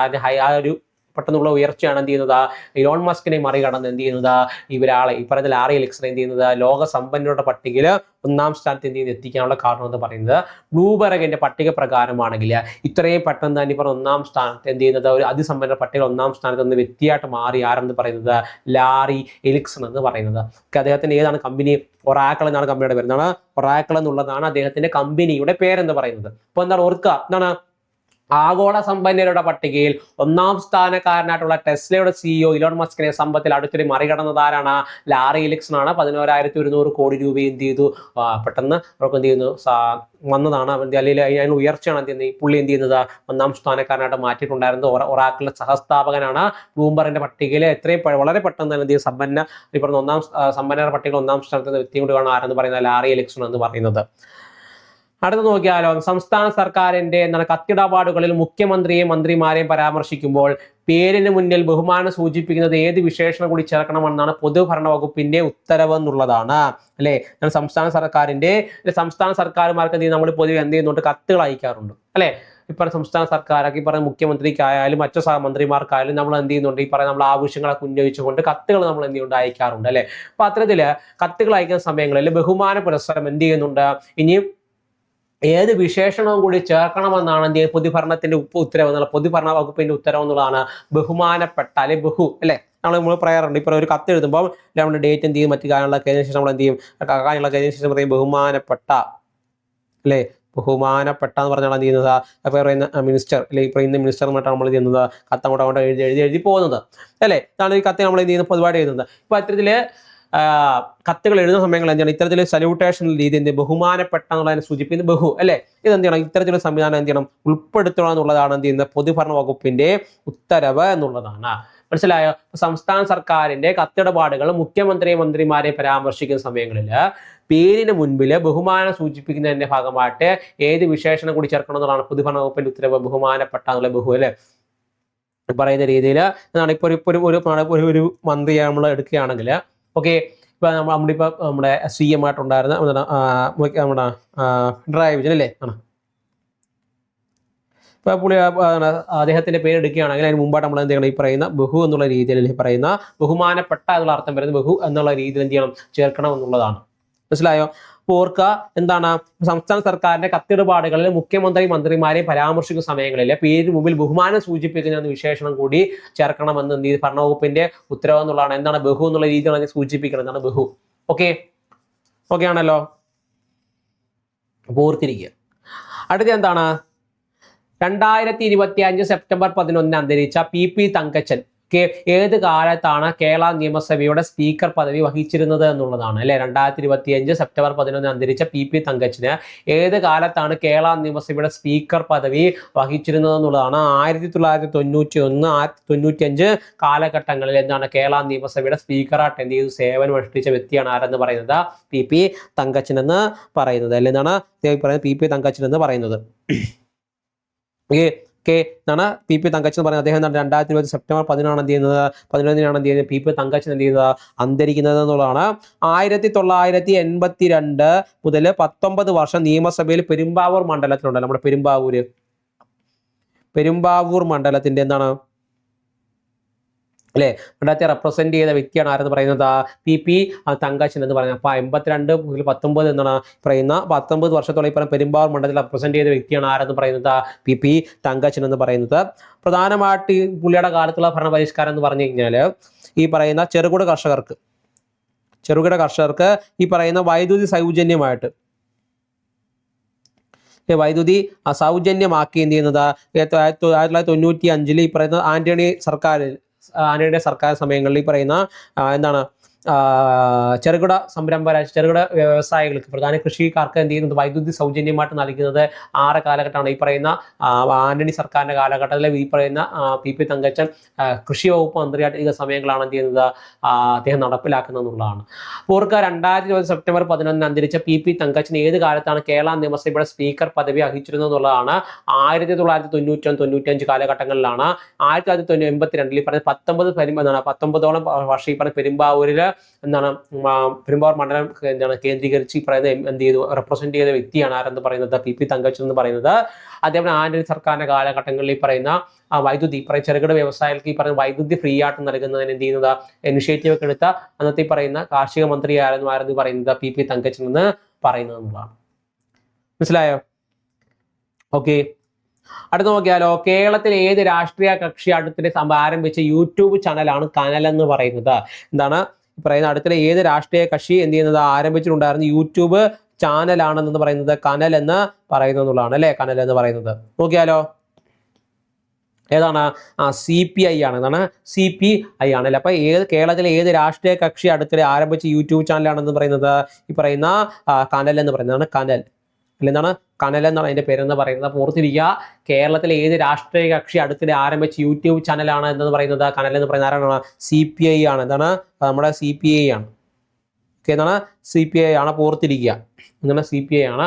ഒരു പെട്ടെന്നുള്ള ഉയർച്ചയാണ് എന്ത് ചെയ്യുന്നത്? ഇലോൺ മസ്കിനെ മറികടന്ന് എന്ത് ചെയ്യുന്നത്? ഇവരാളെ ഈ പറയുന്ന ലാറി എലിക്സൺ എന്ത് ചെയ്യുന്നത്? ലോക സമ്പന്നരുടെ പട്ടികയിൽ ഒന്നാം സ്ഥാനത്ത് എന്ത് ചെയ്യുന്നത്? എത്തിക്കാനുള്ള കാരണം എന്ന് പറയുന്നത് ബ്ലൂംബർഗിന്റെ പട്ടിക പ്രകാരമാണെങ്കിൽ ഇത്രയും പെട്ടെന്ന് തന്നെ പറഞ്ഞ ഒന്നാം സ്ഥാനത്ത് എന്ത് ചെയ്യുന്നത്? ഒരു അതിസമ്പന്ന പട്ടികയിൽ ഒന്നാം സ്ഥാനത്ത് നിന്ന് വ്യക്തിയായിട്ട് മാറി ആരെന്ന് പറയുന്നത്? ലാറി എലിക്സൺ എന്ന് പറയുന്നത്. അദ്ദേഹത്തിന്റെ ഏതാണ് കമ്പനി? ഒറാക്കിൾ എന്നാണ് കമ്പനിയുടെ പേര്. എന്താണ്? ഒറാക്കിൾ എന്നുള്ളതാണ് അദ്ദേഹത്തിന്റെ കമ്പനിയുടെ പേരെന്ന് പറയുന്നത്. അപ്പൊ എന്താണ് ഓർക്കുക? എന്താണ്? ആഗോള സമ്പന്നരുടെ പട്ടികയിൽ ഒന്നാം സ്ഥാനക്കാരനായിട്ടുള്ള ടെസ്ലയുടെ CEO ഇലോൺ മസ്കിനെ സമ്പത്തിൽ അടുത്തിടെ മറികടന്നത് ആരാണ്? ലാറി എലിക്സൺ ആണ്. 11,100 കോടി രൂപ എന്ത് ചെയ്തു? പെട്ടെന്ന് അവർക്ക് എന്ത് ചെയ്യുന്നു? വന്നതാണ്. അല്ലെങ്കിൽ അതിന് ഉയർച്ചയാണ് എന്ത് ചെയ്യുന്നത്? ഈ പുള്ളി എന്ത് ചെയ്യുന്നത്? ഒന്നാം സ്ഥാനക്കാരനായിട്ട് മാറ്റിയിട്ടുണ്ടായിരുന്നത്. ഒറാക്കിളിന്റെ സഹസ്ഥാപകനാണ്. ബ്ലൂംബർഗിന്റെ പട്ടികയിൽ വളരെ പെട്ടെന്ന് തന്നെ എന്ത് ചെയ്യും? ഈ പറഞ്ഞ സമ്പന്നരുടെ പട്ടികയിൽ ഒന്നാം സ്ഥാനത്ത് വ്യക്തി കൊണ്ടാണ് ആരെന്ന് പറയുന്നത്? ലാറി എലിക്സൺ എന്ന് പറയുന്നത്. അടുത്ത നോക്കിയാലോ. സംസ്ഥാന സർക്കാരിന്റെ കത്തിടപാടുകളിൽ മുഖ്യമന്ത്രിയെയും മന്ത്രിമാരെയും പരാമർശിക്കുമ്പോൾ പേരിന് മുന്നിൽ ബഹുമാനം സൂചിപ്പിക്കുന്നത് ഏത് വിശേഷണം കൂടി ചേർക്കണമെന്നാണ് പൊതുഭരണ വകുപ്പിന്റെ ഉത്തരവ് എന്നുള്ളതാണ് അല്ലെ. സംസ്ഥാന സർക്കാരുമാർക്ക് എന്ത് ചെയ്യും? നമ്മൾ പൊതുവെ എന്ത് ചെയ്യുന്നുണ്ട്? കത്തുകൾ അയക്കാറുണ്ട് അല്ലെ. ഇപ്പം സംസ്ഥാന സർക്കാരൊക്കെ ഈ പറയുന്ന മുഖ്യമന്ത്രിക്കായാലും മറ്റു മന്ത്രിമാർക്കായാലും നമ്മൾ എന്ത് ചെയ്യുന്നുണ്ട്? ഈ പറയുന്ന നമ്മൾ ആവശ്യങ്ങളൊക്കെ ഉന്നയിച്ചുകൊണ്ട് കത്തുകൾ നമ്മൾ എന്ത് ചെയ്യുന്നുണ്ട്? അയക്കാറുണ്ട് അല്ലെ. അപ്പൊ അത്തരത്തില് കത്തുകൾ അയക്കുന്ന സമയങ്ങളിൽ ബഹുമാന പുരസ്സരം എന്ത് ചെയ്യുന്നുണ്ട്? ഇനിയും ഏത് വിശേഷണവും കൂടി ചേർക്കണമെന്നാണ് എന്ത് ചെയ്യുന്നത്? പൊതുഭരണത്തിന്റെ ഉത്തരവ് എന്നുള്ള പൊതുഭരണ വകുപ്പിന്റെ ഉത്തരവ് എന്നുള്ളതാണ്. ബഹുമാനപ്പെട്ട അല്ലെ, ബഹു അല്ലെ. നമ്മൾ പറയാറുണ്ട്. ഇപ്പൊ ഒരു കത്ത് എഴുതുമ്പോൾ നമ്മുടെ ഡേറ്റ് എന്ത് ചെയ്യും? മറ്റു കാര്യങ്ങളൊക്കെ കഴിഞ്ഞ ശേഷം നമ്മൾ എന്ത് ചെയ്യും? കാര്യങ്ങളൊക്കെ കഴിഞ്ഞ ശേഷം പറയും ബഹുമാനപ്പെട്ട അല്ലെ. ബഹുമാനപ്പെട്ട എന്ന് പറഞ്ഞാൽ എന്ത് ചെയ്യുന്നത്? അപ്പൊ പറയുന്ന മിനിസ്റ്റർ അല്ലെ, ഇപ്പൊ ഇന്ന് മിനിസ്റ്റർ എന്നിട്ടാണ് നമ്മൾ ചെയ്യുന്നത് കത്ത് അങ്ങോട്ട് എഴുതി പോകുന്നത് അല്ലെ. ഇതാണ് ഈ കത്ത് നമ്മൾ എന്ത് ചെയ്യുന്നത്? പൊതുവായിട്ട് എഴുതുന്നത്. ഇപ്പൊ അത്തരത്തില് കത്തുകൾ എഴുതുന്ന സമയങ്ങൾ എന്താണ്? ഇത്തരത്തിൽ സല്യൂട്ടേഷൻ രീതി എന്ത് ബഹുമാനപ്പെട്ട എന്നുള്ളതിനെ സൂചിപ്പിക്കുന്നത് ബഹു അല്ലെ. ഇതെന്ത് ചെയ്യണം? ഇത്തരത്തിലുള്ള സംവിധാനം എന്ത് ചെയ്യണം? ഉൾപ്പെടുത്തണം എന്നുള്ളതാണ് എന്ത് ചെയ്യുന്നത്? പൊതുഭരണ വകുപ്പിന്റെ ഉത്തരവ് എന്നുള്ളതാണ്. മനസ്സിലായോ? സംസ്ഥാന സർക്കാരിന്റെ കത്തിടപാടുകൾ മുഖ്യമന്ത്രിയും മന്ത്രിമാരെയും പരാമർശിക്കുന്ന സമയങ്ങളിൽ പേരിന് മുൻപിൽ ബഹുമാനം സൂചിപ്പിക്കുന്നതിന്റെ ഭാഗമായിട്ട് ഏത് വിശേഷണം കൂടി ചേർക്കണം എന്നുള്ളതാണ് പൊതുഭരണ വകുപ്പിന്റെ ഉത്തരവ്. ബഹുമാനപ്പെട്ട എന്നുള്ള ബഹു അല്ലെ പറയുന്ന രീതിയിൽ എന്താണ്? ഇപ്പൊ ഒരു മന്ത്രിയെ നമ്മൾ എടുക്കുകയാണെങ്കിൽ ഓക്കെ, ഇപ്പൊ നമ്മളിപ്പോ നമ്മുടെ CM ആയിട്ടുണ്ടായിരുന്ന നമ്മുടെ പിണറായി വിജയൻ അല്ലേ ആണ്. ഇപ്പൊ പുള്ളി അദ്ദേഹത്തിന്റെ പേര് എടുക്കുകയാണെങ്കിൽ അതിന് മുമ്പായിട്ട് നമ്മൾ എന്ത് ചെയ്യണം? ഈ പറയുന്ന ബഹു എന്നുള്ള രീതിയിൽ പറയുന്ന ബഹുമാനപ്പെട്ട എന്നുള്ള അർത്ഥം വരുന്നത് ബഹു എന്നുള്ള രീതിയിൽ എന്ത് ചെയ്യണം? ചേർക്കണം എന്നുള്ളതാണ്. മനസ്സിലായോ? ഓർക്കുക എന്താണ്? സംസ്ഥാന സർക്കാരിന്റെ കത്തിടപാടുകളിൽ മുഖ്യമന്ത്രി മന്ത്രിമാരെ പരാമർശിക്കുന്ന സമയങ്ങളിൽ പേരിന് മുമ്പിൽ ബഹുമാനം സൂചിപ്പിക്കുന്ന വിശേഷണം കൂടി ചേർക്കണമെന്ന് എന്ത് ചെയ്ത് ഭരണവകുപ്പിന്റെ ഉത്തരവ് എന്നുള്ളതാണ്. എന്താണ്? ബഹു എന്നുള്ള രീതിയിലാണ് സൂചിപ്പിക്കുന്നത്. എന്താണ്? ബഹു. ഓക്കെ ആണല്ലോ. ഓർത്തിരിക്കുക. അടുത്ത എന്താണ്? 2025 സെപ്റ്റംബർ 11 അന്തരിച്ച PP തങ്കച്ചൻ ഏത് കാലത്താണ് കേരള നിയമസഭയുടെ സ്പീക്കർ പദവി വഹിച്ചിരുന്നത് എന്നുള്ളതാണ് അല്ലെ. 2025 സെപ്റ്റംബർ 11 അന്തരിച്ച PP തങ്കച്ചന് ഏത് കാലത്താണ് കേരള നിയമസഭയുടെ സ്പീക്കർ പദവി വഹിച്ചിരുന്നത് എന്നുള്ളതാണ്. 1991 1995 കാലഘട്ടങ്ങളിൽ എന്താണ് കേരള നിയമസഭയുടെ സ്പീക്കറായിട്ട് എന്ത് ചെയ്തു സേവനം അനുഷ്ഠിച്ച വ്യക്തിയാണ് ആരെന്ന് പറയുന്നത് PP തങ്കച്ചൻ എന്ന് പറയുന്നത് അല്ലെ. എന്താണ് PP തങ്കച്ചൻ എന്ന് പറയുന്നത്. എന്നാണ് PP തങ്കച്ചൻ എന്ന് പറയുന്നത്. അദ്ദേഹം 2020 സെപ്റ്റംബർ 11 എന്ത് ചെയ്യുന്നത് 11 എന്ത് ചെയ്യുന്നത് PP തങ്കച്ചൻ എന്ത് ചെയ്യുന്നത് അന്തരിക്കുന്നത് എന്നുള്ളതാണ്. 1982 മുതൽ 19 വർഷം നിയമസഭയിൽ പെരുമ്പാവൂർ മണ്ഡലത്തിലുണ്ടല്ലോ, നമ്മുടെ പെരുമ്പാവൂർ മണ്ഡലത്തിന്റെ എന്താണ് അല്ലെ മണ്ഡലത്തെ റെപ്രസെന്റ് ചെയ്ത വ്യക്തിയാണ് ആരെന്ന് പറയുന്നത് PP തങ്കച്ചൻ എന്ന് പറയുന്നത്. അപ്പൊ 52 മുതൽ 19 എന്നാണ് പറയുന്ന 19 വർഷത്തോളം ഈ പറയുന്ന പെരുമ്പാവൂർ മണ്ഡലത്തിൽ റെപ്രസെന്റ് ചെയ്ത വ്യക്തിയാണ് ആരെന്ന് പറയുന്നത് PP തങ്കച്ചൻ എന്ന് പറയുന്നത്. പ്രധാനമായിട്ട് പുള്ളിയുടെ കാലത്തുള്ള ഭരണപരിഷ്കാരം എന്ന് പറഞ്ഞു കഴിഞ്ഞാൽ ഈ പറയുന്ന ചെറുകിട കർഷകർക്ക് ഈ പറയുന്ന വൈദ്യുതി സൗജന്യമായിട്ട് വൈദ്യുതി സൗജന്യമാക്കി എന്ത് ചെയ്യുന്നത് 1995 ഈ പറയുന്ന ആന്റണിയുടെ സർക്കാർ സമയങ്ങളിൽ ഈ പറയുന്ന എന്താണ് ചെറുകിട വ്യവസായികൾക്ക് പ്രധാന കൃഷിക്കാർക്ക് എന്ത് ചെയ്യുന്നത് വൈദ്യുതി സൗജന്യമായിട്ട് നൽകുന്നത് കാലഘട്ടമാണ് ഈ പറയുന്ന ആന്റണി സർക്കാരിന്റെ കാലഘട്ടത്തിലെ ഈ പറയുന്ന PP തങ്കച്ചൻ കൃഷി വകുപ്പ് മന്ത്രിയായിട്ട് സമയങ്ങളാണ് എന്ത് ചെയ്യുന്നത് അദ്ദേഹം നടപ്പിലാക്കുന്നത് എന്നുള്ളതാണ്. ഓർക്കുക 2020 സെപ്റ്റംബർ 11 അന്തരിച്ച PP തങ്കച്ചൻ ഏത് കാലത്താണ് കേരള നിയമസഭയുടെ സ്പീക്കർ പദവി വഹിച്ചിരുന്നത് എന്നുള്ളതാണ്. 1995 കാലഘട്ടങ്ങളിലാണ്. 1982 ഈ പറഞ്ഞ 19ഓളം വർഷം ഈ പറഞ്ഞ പെരുമ്പാവൂരില് എന്താണ് പെരുമ്പാവൂർ മണ്ഡലം എന്താണ് കേന്ദ്രീകരിച്ച് ഈ പറയുന്നത് എന്ത് ചെയ്തു റെപ്രസെന്റ് ചെയ്ത വ്യക്തിയാണ് ആരെന്ന് പറയുന്നത് PP തങ്കച്ചൻ എന്ന് പറയുന്നത്. അതേപോലെ ആന്റണി സർക്കാരിന്റെ കാലഘട്ടങ്ങളിൽ ഈ പറയുന്ന വൈദ്യുതി ചെറുകിട വ്യവസായികൾക്ക് ഈ പറയുന്ന വൈദ്യുതി ഫ്രീ ആയിട്ട് നൽകുന്നതിന് എന്ത് ചെയ്യുന്നത് ഇനിഷ്യേറ്റീവ് ഒക്കെ എടുത്ത അന്നത്തെ ഈ പറയുന്ന കാർഷിക മന്ത്രി ആരെന്ന് പറയുന്നത് PP തങ്കച്ചൻ എന്ന് പറയുന്നത് എന്നുള്ളതാണ്. മനസ്സിലായോ? ഓക്കെ, അടുത്ത് നോക്കിയാലോ. കേരളത്തിലെ ഏത് രാഷ്ട്രീയ കക്ഷി അടുത്തിടെ ആരംഭിച്ച യൂട്യൂബ് ചാനലാണ് കനൽ എന്ന് പറയുന്നത്? എന്താണ് പറയുന്നത്? അടുത്തിടെ ഏത് രാഷ്ട്രീയ കക്ഷി എന്ത് ചെയ്യുന്നത് ആരംഭിച്ചിട്ടുണ്ടായിരുന്നു യൂട്യൂബ് ചാനലാണെന്ന് പറയുന്നത് കനൽ എന്ന് പറയുന്നതാണ് അല്ലെ. കനൽ എന്ന് പറയുന്നത് നോക്കിയാലോ ഏതാണ്? CPI ആണ്. എന്താണ്? CPI ആണല്ലേ. അപ്പൊ കേരളത്തിലെ ഏത് രാഷ്ട്രീയ കക്ഷി അടുത്തിടെ ആരംഭിച്ച യൂട്യൂബ് ചാനലാണെന്ന് പറയുന്നത് ഈ പറയുന്ന കനൽ എന്ന് പറയുന്നതാണ്. കനൽ എന്താണ്? കനൽ എന്നാണ് അതിന്റെ പേരെന്ന് പറയുന്നത്. അപ്പോൾ ഓർത്തിരിക്കുക, കേരളത്തിലെ ഏത് രാഷ്ട്രീയ കക്ഷി അടുത്തിടെ ആരംഭിച്ച യൂട്യൂബ് ചാനലാണ് എന്ന് പറയുന്നത് കനൽ എന്ന് പറയുന്നത് ആരാണ്? CPI ആണ്. എന്താണ്? നമ്മുടെ CPI ആണ്. ഓക്കെ, എന്താണ്? CPI ആണ്. അപ്പോൾ ഓർത്തിരിക്കുക എന്താണ്? CPI ആണ്.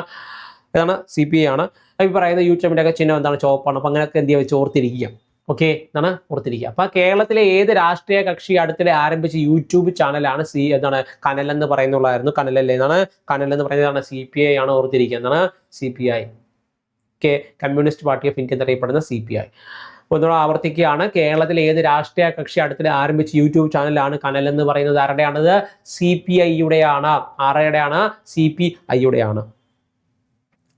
ഏതാണ്? CPI ആണ്. ഈ പറയുന്ന യൂട്യൂബിന്റെ ഒക്കെ ചിഹ്നം എന്താണ്? ചുവപ്പാണ്. അപ്പൊ അങ്ങനെയൊക്കെ എന്ത് വെച്ച് ഓർത്തിരിക്കുക. ഓക്കെ, എന്താണ്? ഓർത്തിരിക്കുക. അപ്പൊ കേരളത്തിലെ ഏത് രാഷ്ട്രീയ കക്ഷി അടുത്തിടെ ആരംഭിച്ച യൂട്യൂബ് ചാനലാണ് എന്താണ്? കനൽ എന്ന് പറയുന്നുള്ളായിരുന്നു. കനലല്ലേ? എന്താണ്? കനൽ എന്ന് പറയുന്നതാണ് CPI ആണ്. ഓർത്തിരിക്കുക എന്താണ്? CPI. Okay, communist party of India എന്നറിയപ്പെടുന്ന CPI. ഒന്നുകൂടെ ആവർത്തിക്കുകയാണ്. കേരളത്തിലെ ഏത് രാഷ്ട്രീയ കക്ഷി അടുത്തിടെ ആരംഭിച്ച യൂട്യൂബ് ചാനലാണ് കനൽ എന്ന് പറയുന്നത്? ആരുടെയാണത്? CPI-യുടെയാണ്. ആരുടെയാണ്? CPI-യുടെയാണ്.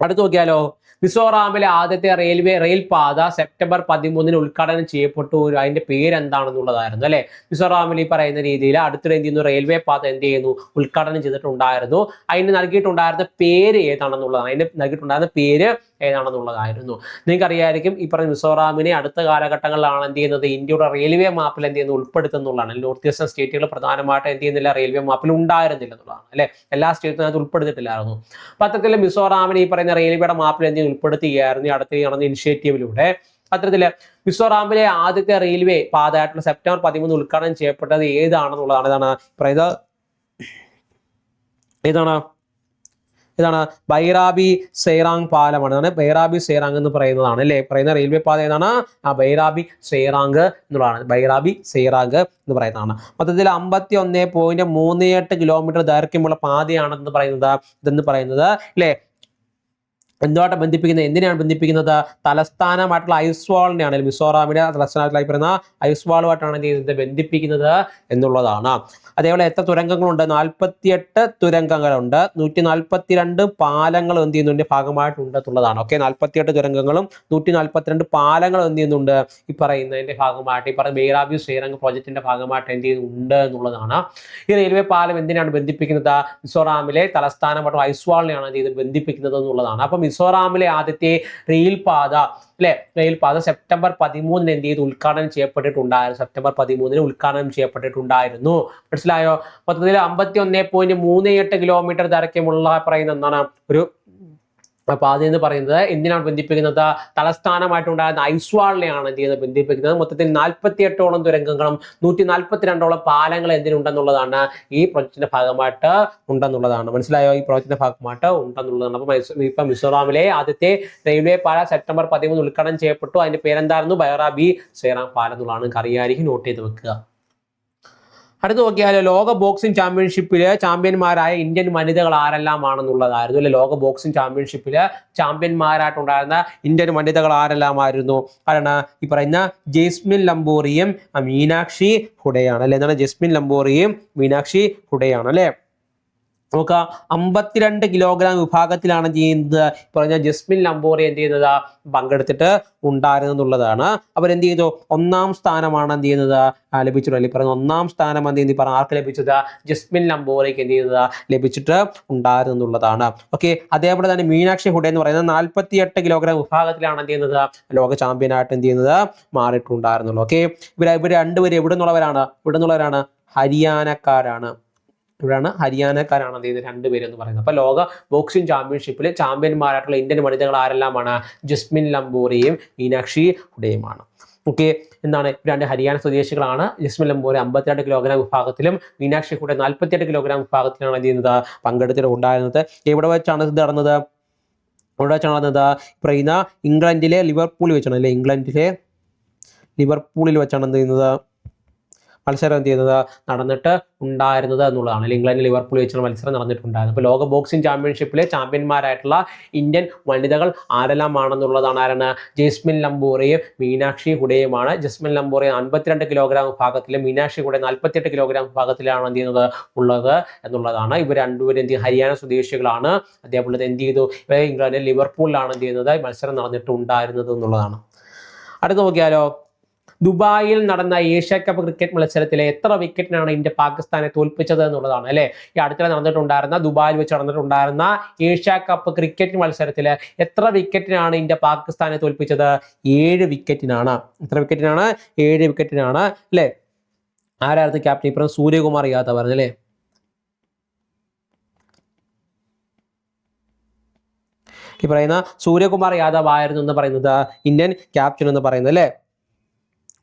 അടുത്ത് നോക്കിയാലോ. മിസോറാമിലെ ആദ്യത്തെ റെയിൽ പാത സെപ്റ്റംബർ 13 ഉദ്ഘാടനം ചെയ്യപ്പെട്ടു. അതിന്റെ പേര് എന്താണെന്നുള്ളതായിരുന്നു അല്ലെ. മിസോറാമിൽ ഈ പറയുന്ന രീതിയിൽ അടുത്തിടെ എന്ത് ചെയ്യുന്നു റെയിൽവേ പാത എന്ത് ചെയ്യുന്നു ഉദ്ഘാടനം ചെയ്തിട്ടുണ്ടായിരുന്നു. അതിന് നൽകിയിട്ടുണ്ടായിരുന്ന പേര് ഏതാണെന്നുള്ളതാണ്. അതിന് നൽകിയിട്ടുണ്ടായിരുന്ന പേര് ഏതാണെന്നുള്ളതായിരുന്നു. നിങ്ങൾക്ക് അറിയാമായിരിക്കും ഈ പറഞ്ഞ മിസോറാമിനെ അടുത്ത കാലഘട്ടങ്ങളിലാണ് എന്ത് ചെയ്യുന്നത് ഇന്ത്യയുടെ റെയിൽവേ മാപ്പിൽ എന്ത് ചെയ്യുന്നത് ഉൾപ്പെടുത്തുന്നുള്ളതാണ്. നോർത്ത് ഈസ്റ്റേൺ സ്റ്റേറ്റുകൾ പ്രധാനമായിട്ട് എന്ത് ചെയ്യുന്നില്ല റെയിൽവേ മാപ്പിൽ ഉണ്ടായിരുന്നില്ല എന്നുള്ളതാണ് അല്ലെ. എല്ലാ സ്റ്റേറ്റിനും അത് ഉൾപ്പെടുത്തിയിട്ടില്ലായിരുന്നു. പത്രത്തിൽ മിസോറാമിനെ ഈ പറയുന്ന റെയിൽവേയുടെ മാപ്പിൽ എന്ത് ഉൾപ്പെടുത്തുകയായിരുന്നു അടുത്ത് നടന്ന ഇനിഷ്യേറ്റീവിലൂടെ. അത്തരത്തില് മിസോറാമിലെ ആദ്യത്തെ റെയിൽവേ പാതയായിട്ടുള്ള സെപ്റ്റംബർ 13 ഉദ്ഘാടനം ചെയ്യപ്പെട്ടത് ഏതാണെന്നുള്ളതാണ്. ഏതാണ്? ബൈറാബി സെയ്റാങ് പാലമാണ്. ബൈറാബി സെയ്റാങ് എന്ന് പറയുന്നതാണ് അല്ലെ. പറയുന്ന റെയിൽവേ പാത ഏതാണ്? ബൈറാബി സെയ്റാങ് എന്നുള്ളതാണ്. ബൈറാബി സെയ്റാങ് എന്ന് പറയുന്നതാണ്. മൊത്തത്തിൽ 51.38 കിലോമീറ്റർ ദൈർഘ്യമുള്ള പാതയാണെന്ന് പറയുന്നത് അല്ലെ. എന്തുമായിട്ട് ബന്ധിപ്പിക്കുന്നത്? എന്തിനാണ് ബന്ധിപ്പിക്കുന്നത്? തലസ്ഥാനമായിട്ടുള്ള ഐസ്വാളിനെയാണ്. മിസോറാമിന്റെ തലസ്ഥാനമായിട്ടുള്ള പറയുന്ന ഐസ്വാളുമായിട്ടാണ് എന്ത് ചെയ്യുന്നത് ബന്ധിപ്പിക്കുന്നത് എന്നുള്ളതാണ്. അതേപോലെ എത്ര തുരങ്കങ്ങളുണ്ട്? 48 തുരങ്കങ്ങളുണ്ട്. 142 പാലങ്ങളും എന്ത് ചെയ്യുന്നുണ്ട് ഭാഗമായിട്ടുണ്ട് എന്നുള്ളതാണ്. ഓക്കെ, 48 തുരങ്കങ്ങളും 142 പാലങ്ങളും എന്ത് ചെയ്യുന്നുണ്ട് ഈ പറയുന്നതിന്റെ ഭാഗമായിട്ട് ഈ പറയുന്ന ബൈറാബി സെയ്റാങ് പ്രോജക്റ്റിന്റെ ഭാഗമായിട്ട് എന്ത് ചെയ്യുന്നുണ്ട് എന്നുള്ളതാണ്. ഈ റെയിൽവേ പാലം എന്തിനാണ് ബന്ധിപ്പിക്കുന്നത്? മിസോറാമിലെ തലസ്ഥാനമായിട്ടുള്ള ഐസ്വാളിനെയാണ് എന്ത് ചെയ്ത് ബന്ധിപ്പിക്കുന്നത് എന്നുള്ളതാണ്. അപ്പം മിസോറാമിലെ ആദ്യത്തെ റെയിൽപാത അല്ലെ റെയിൽപാത സെപ്റ്റംബർ 13 എന്ത് ചെയ്ത് ഉദ്ഘാടനം ചെയ്യപ്പെട്ടിട്ടുണ്ടായിരുന്നു. സെപ്റ്റംബർ 13 ഉദ്ഘാടനം ചെയ്യപ്പെട്ടിട്ടുണ്ടായിരുന്നു. മനസ്സിലായോ? മൊത്തത്തിൽ 51.38 കിലോമീറ്റർ ദൈർഘ്യമുള്ള പറയുന്ന എന്താണ് ഒരു പാത എന്ന് പറയുന്നത് എന്തിനാണ് ബന്ധിപ്പിക്കുന്നത്? തലസ്ഥാനമായിട്ടുണ്ടായിരുന്ന ഐസ്വാളിനെയാണ് എന്ത് ചെയ്യുന്നത് ബന്ധിപ്പിക്കുന്നത്. മൊത്തത്തിൽ 48ഓളം തുരങ്കങ്ങളും 142ഓളം പാലങ്ങൾ എന്തിനുണ്ടെന്നുള്ളതാണ് ഈ പ്രോജക്റ്റിന്റെ ഭാഗമായിട്ട് ഉണ്ടെന്നുള്ളതാണ്. മനസ്സിലായോ? ഈ പ്രോജക്റ്റിന്റെ ഭാഗമായിട്ട് ഉണ്ടെന്നുള്ളതാണ്. അപ്പൊ ഇപ്പൊ മിസോറാമിലെ ആദ്യത്തെ റെയിൽവേ പാല സെപ്റ്റംബർ 13 ഉദ്ഘാടനം ചെയ്യപ്പെട്ടു. അതിന്റെ പേരെന്തായിരുന്നു? ബൈറാബി സേറാം പാലം എന്നുള്ളതാണ്. അറിയായിരിക്കും, നോട്ട് ചെയ്ത് വെക്കുക. അടുത്ത് നോക്കിയാലോ, ലോക ബോക്സിംഗ് ചാമ്പ്യൻഷിപ്പില് ചാമ്പ്യന്മാരായ ഇന്ത്യൻ വനിതകൾ ആരെല്ലാമാണെന്നുള്ളതായിരുന്നു അല്ലെ. ലോക ബോക്സിംഗ് ചാമ്പ്യൻഷിപ്പില് ചാമ്പ്യന്മാരായിട്ടുണ്ടായിരുന്ന ഇന്ത്യൻ വനിതകൾ ആരെല്ലാമായിരുന്നു? ആരാണ്? ഈ പറയുന്ന ജെസ്മിൻ ലംബോറിയും മീനാക്ഷി ഹുഡയാണ് അല്ലെ. എന്താണ്? ജെസ്മിൻ ലംബോറിയും മീനാക്ഷി ഹുഡയാണ് അല്ലെ. നോക്കുക, 52 കിലോഗ്രാം വിഭാഗത്തിലാണ് ചെയ്യുന്നത് പറഞ്ഞ ജസ്മിൻ ലംബോറി എന്ത് ചെയ്യുന്നത് പങ്കെടുത്തിട്ട് ഉണ്ടായിരുന്നുള്ളതാണ്. അവരെന്ത് ചെയ്തു? 1ാം സ്ഥാനമാണ് എന്ത് ചെയ്യുന്നത് ലഭിച്ചിട്ടുള്ളത്. അല്ലെങ്കിൽ പറഞ്ഞ 1ാം സ്ഥാനം എന്ത് ചെയ്യുന്നത് പറഞ്ഞ ആർക്ക് ലഭിച്ചത്? ജസ്മിൻ ലംബോറിക്ക് എന്ത് ചെയ്യുന്നത് ലഭിച്ചിട്ട് ഉണ്ടായിരുന്നുള്ളതാണ്. ഓക്കെ, അതേപോലെ തന്നെ മീനാക്ഷി ഹുഡ എന്ന് പറയുന്നത് 48 കിലോഗ്രാം വിഭാഗത്തിലാണ് എന്ത് ചെയ്യുന്നത് ലോക ചാമ്പ്യനായിട്ട് എന്ത് ചെയ്യുന്നത് മാറിയിട്ടുണ്ടായിരുന്നുള്ളൂ. ഓക്കെ, ഇവർ രണ്ടുപേരും എവിടെ നിന്നുള്ളവരാണ്? ഹരിയാനക്കാരാണ്. ഇവിടെയാണ് ഹരിയാനക്കാരാണ് എന്ത് ചെയ്യുന്നത് രണ്ടുപേരും എന്ന് പറയുന്നത്. അപ്പൊ ലോക ബോക്സിംഗ് ചാമ്പ്യൻഷിപ്പിൽ ചാമ്പ്യന്മാരായിട്ടുള്ള ഇന്ത്യൻ വനിതകൾ ആരെല്ലാമാണ്? ജസ്മിൻ ലംബോറിയും മീനാക്ഷി ഹുഡയുമാണ്. ഓക്കെ, എന്താണ്? രണ്ട് ഹരിയാന സ്വദേശികളാണ്. ജസ്മിൻ ലംബോറി 52 കിലോഗ്രാം വിഭാഗത്തിലും മീനാക്ഷി ഹുഡ 48 കിലോഗ്രാം വിഭാഗത്തിലാണ് എന്ത് ചെയ്യുന്നത് പങ്കെടുത്തിട്ട് ഉണ്ടായിരുന്നത്. എവിടെ വെച്ചാണ് ഇത് നടന്നത്? എവിടെ വെച്ചാണ് നടന്നത്? പറയുന്ന ഇംഗ്ലണ്ടിലെ ലിവർപൂളിൽ വെച്ചാണ് അല്ലെ. ഇംഗ്ലണ്ടിലെ ലിവർപൂളിൽ വെച്ചാണ് എന്ത് ചെയ്യുന്നത് മത്സരം എന്ത് ചെയ്യുന്നത് നടന്നിട്ട് ഉണ്ടായിരുന്നത് എന്നുള്ളതാണ്. ഇംഗ്ലണ്ടിൽ ലിവർപൂൾ വെച്ചുള്ള മത്സരം നടന്നിട്ടുണ്ടായിരുന്നു. അപ്പോൾ ലോക ബോക്സിംഗ് ചാമ്പ്യൻഷിപ്പിലെ ചാമ്പ്യന്മാരായിട്ടുള്ള ഇന്ത്യൻ വനിതകൾ ആരെല്ലാമാണെന്നുള്ളതാണ്. ആരാണ്? ജസ്മിൻ ലംബോറിയും മീനാക്ഷി ഹുഡയുമാണ്. ജസ്മിൻ ലംബോറി 52 കിലോഗ്രാം വിഭാഗത്തിലും മീനാക്ഷി ഹുഡ 48 കിലോഗ്രാം വിഭാഗത്തിലാണ് എന്ത് ചെയ്യുന്നത് ഉള്ളത് എന്നുള്ളതാണ്. ഇവർ രണ്ടുപേരും എന്ത് ഹരിയാന സ്വദേശികളാണ്. അതേപോലെ എന്ത് ചെയ്തു? ഇംഗ്ലണ്ടിൽ ലിവർപൂളിലാണ് എന്ത് ചെയ്യുന്നത് മത്സരം നടന്നിട്ടുണ്ടായിരുന്നത് എന്നുള്ളതാണ്. അടുത്ത് നോക്കിയാലോ, ദുബായിൽ നടന്ന ഏഷ്യ കപ്പ് ക്രിക്കറ്റ് മത്സരത്തിലെ എത്ര വിക്കറ്റിനാണ് ഇന്ത്യ പാകിസ്ഥാനെ തോൽപ്പിച്ചത് എന്നുള്ളതാണ് അല്ലെ. ഈ അടുത്തിടെ നടന്നിട്ടുണ്ടായിരുന്ന ദുബായിൽ വെച്ച് നടന്നിട്ടുണ്ടായിരുന്ന ഏഷ്യ കപ്പ് ക്രിക്കറ്റ് മത്സരത്തിൽ എത്ര വിക്കറ്റിനാണ് ഇന്ത്യ പാകിസ്ഥാനെ തോൽപ്പിച്ചത്? 7 വിക്കറ്റിനാണ്. എത്ര വിക്കറ്റിനാണ്? 7 വിക്കറ്റിനാണ് അല്ലെ. ആരായിരുന്നു ക്യാപ്റ്റൻ? ഇപ്പം സൂര്യകുമാർ യാദവ് ആയിരുന്നു അല്ലെ. ഈ പറയുന്ന സൂര്യകുമാർ യാദവ് ആയിരുന്നു എന്ന് പറയുന്നത് ഇന്ത്യൻ ക്യാപ്റ്റൻ എന്ന് പറയുന്നത് അല്ലെ.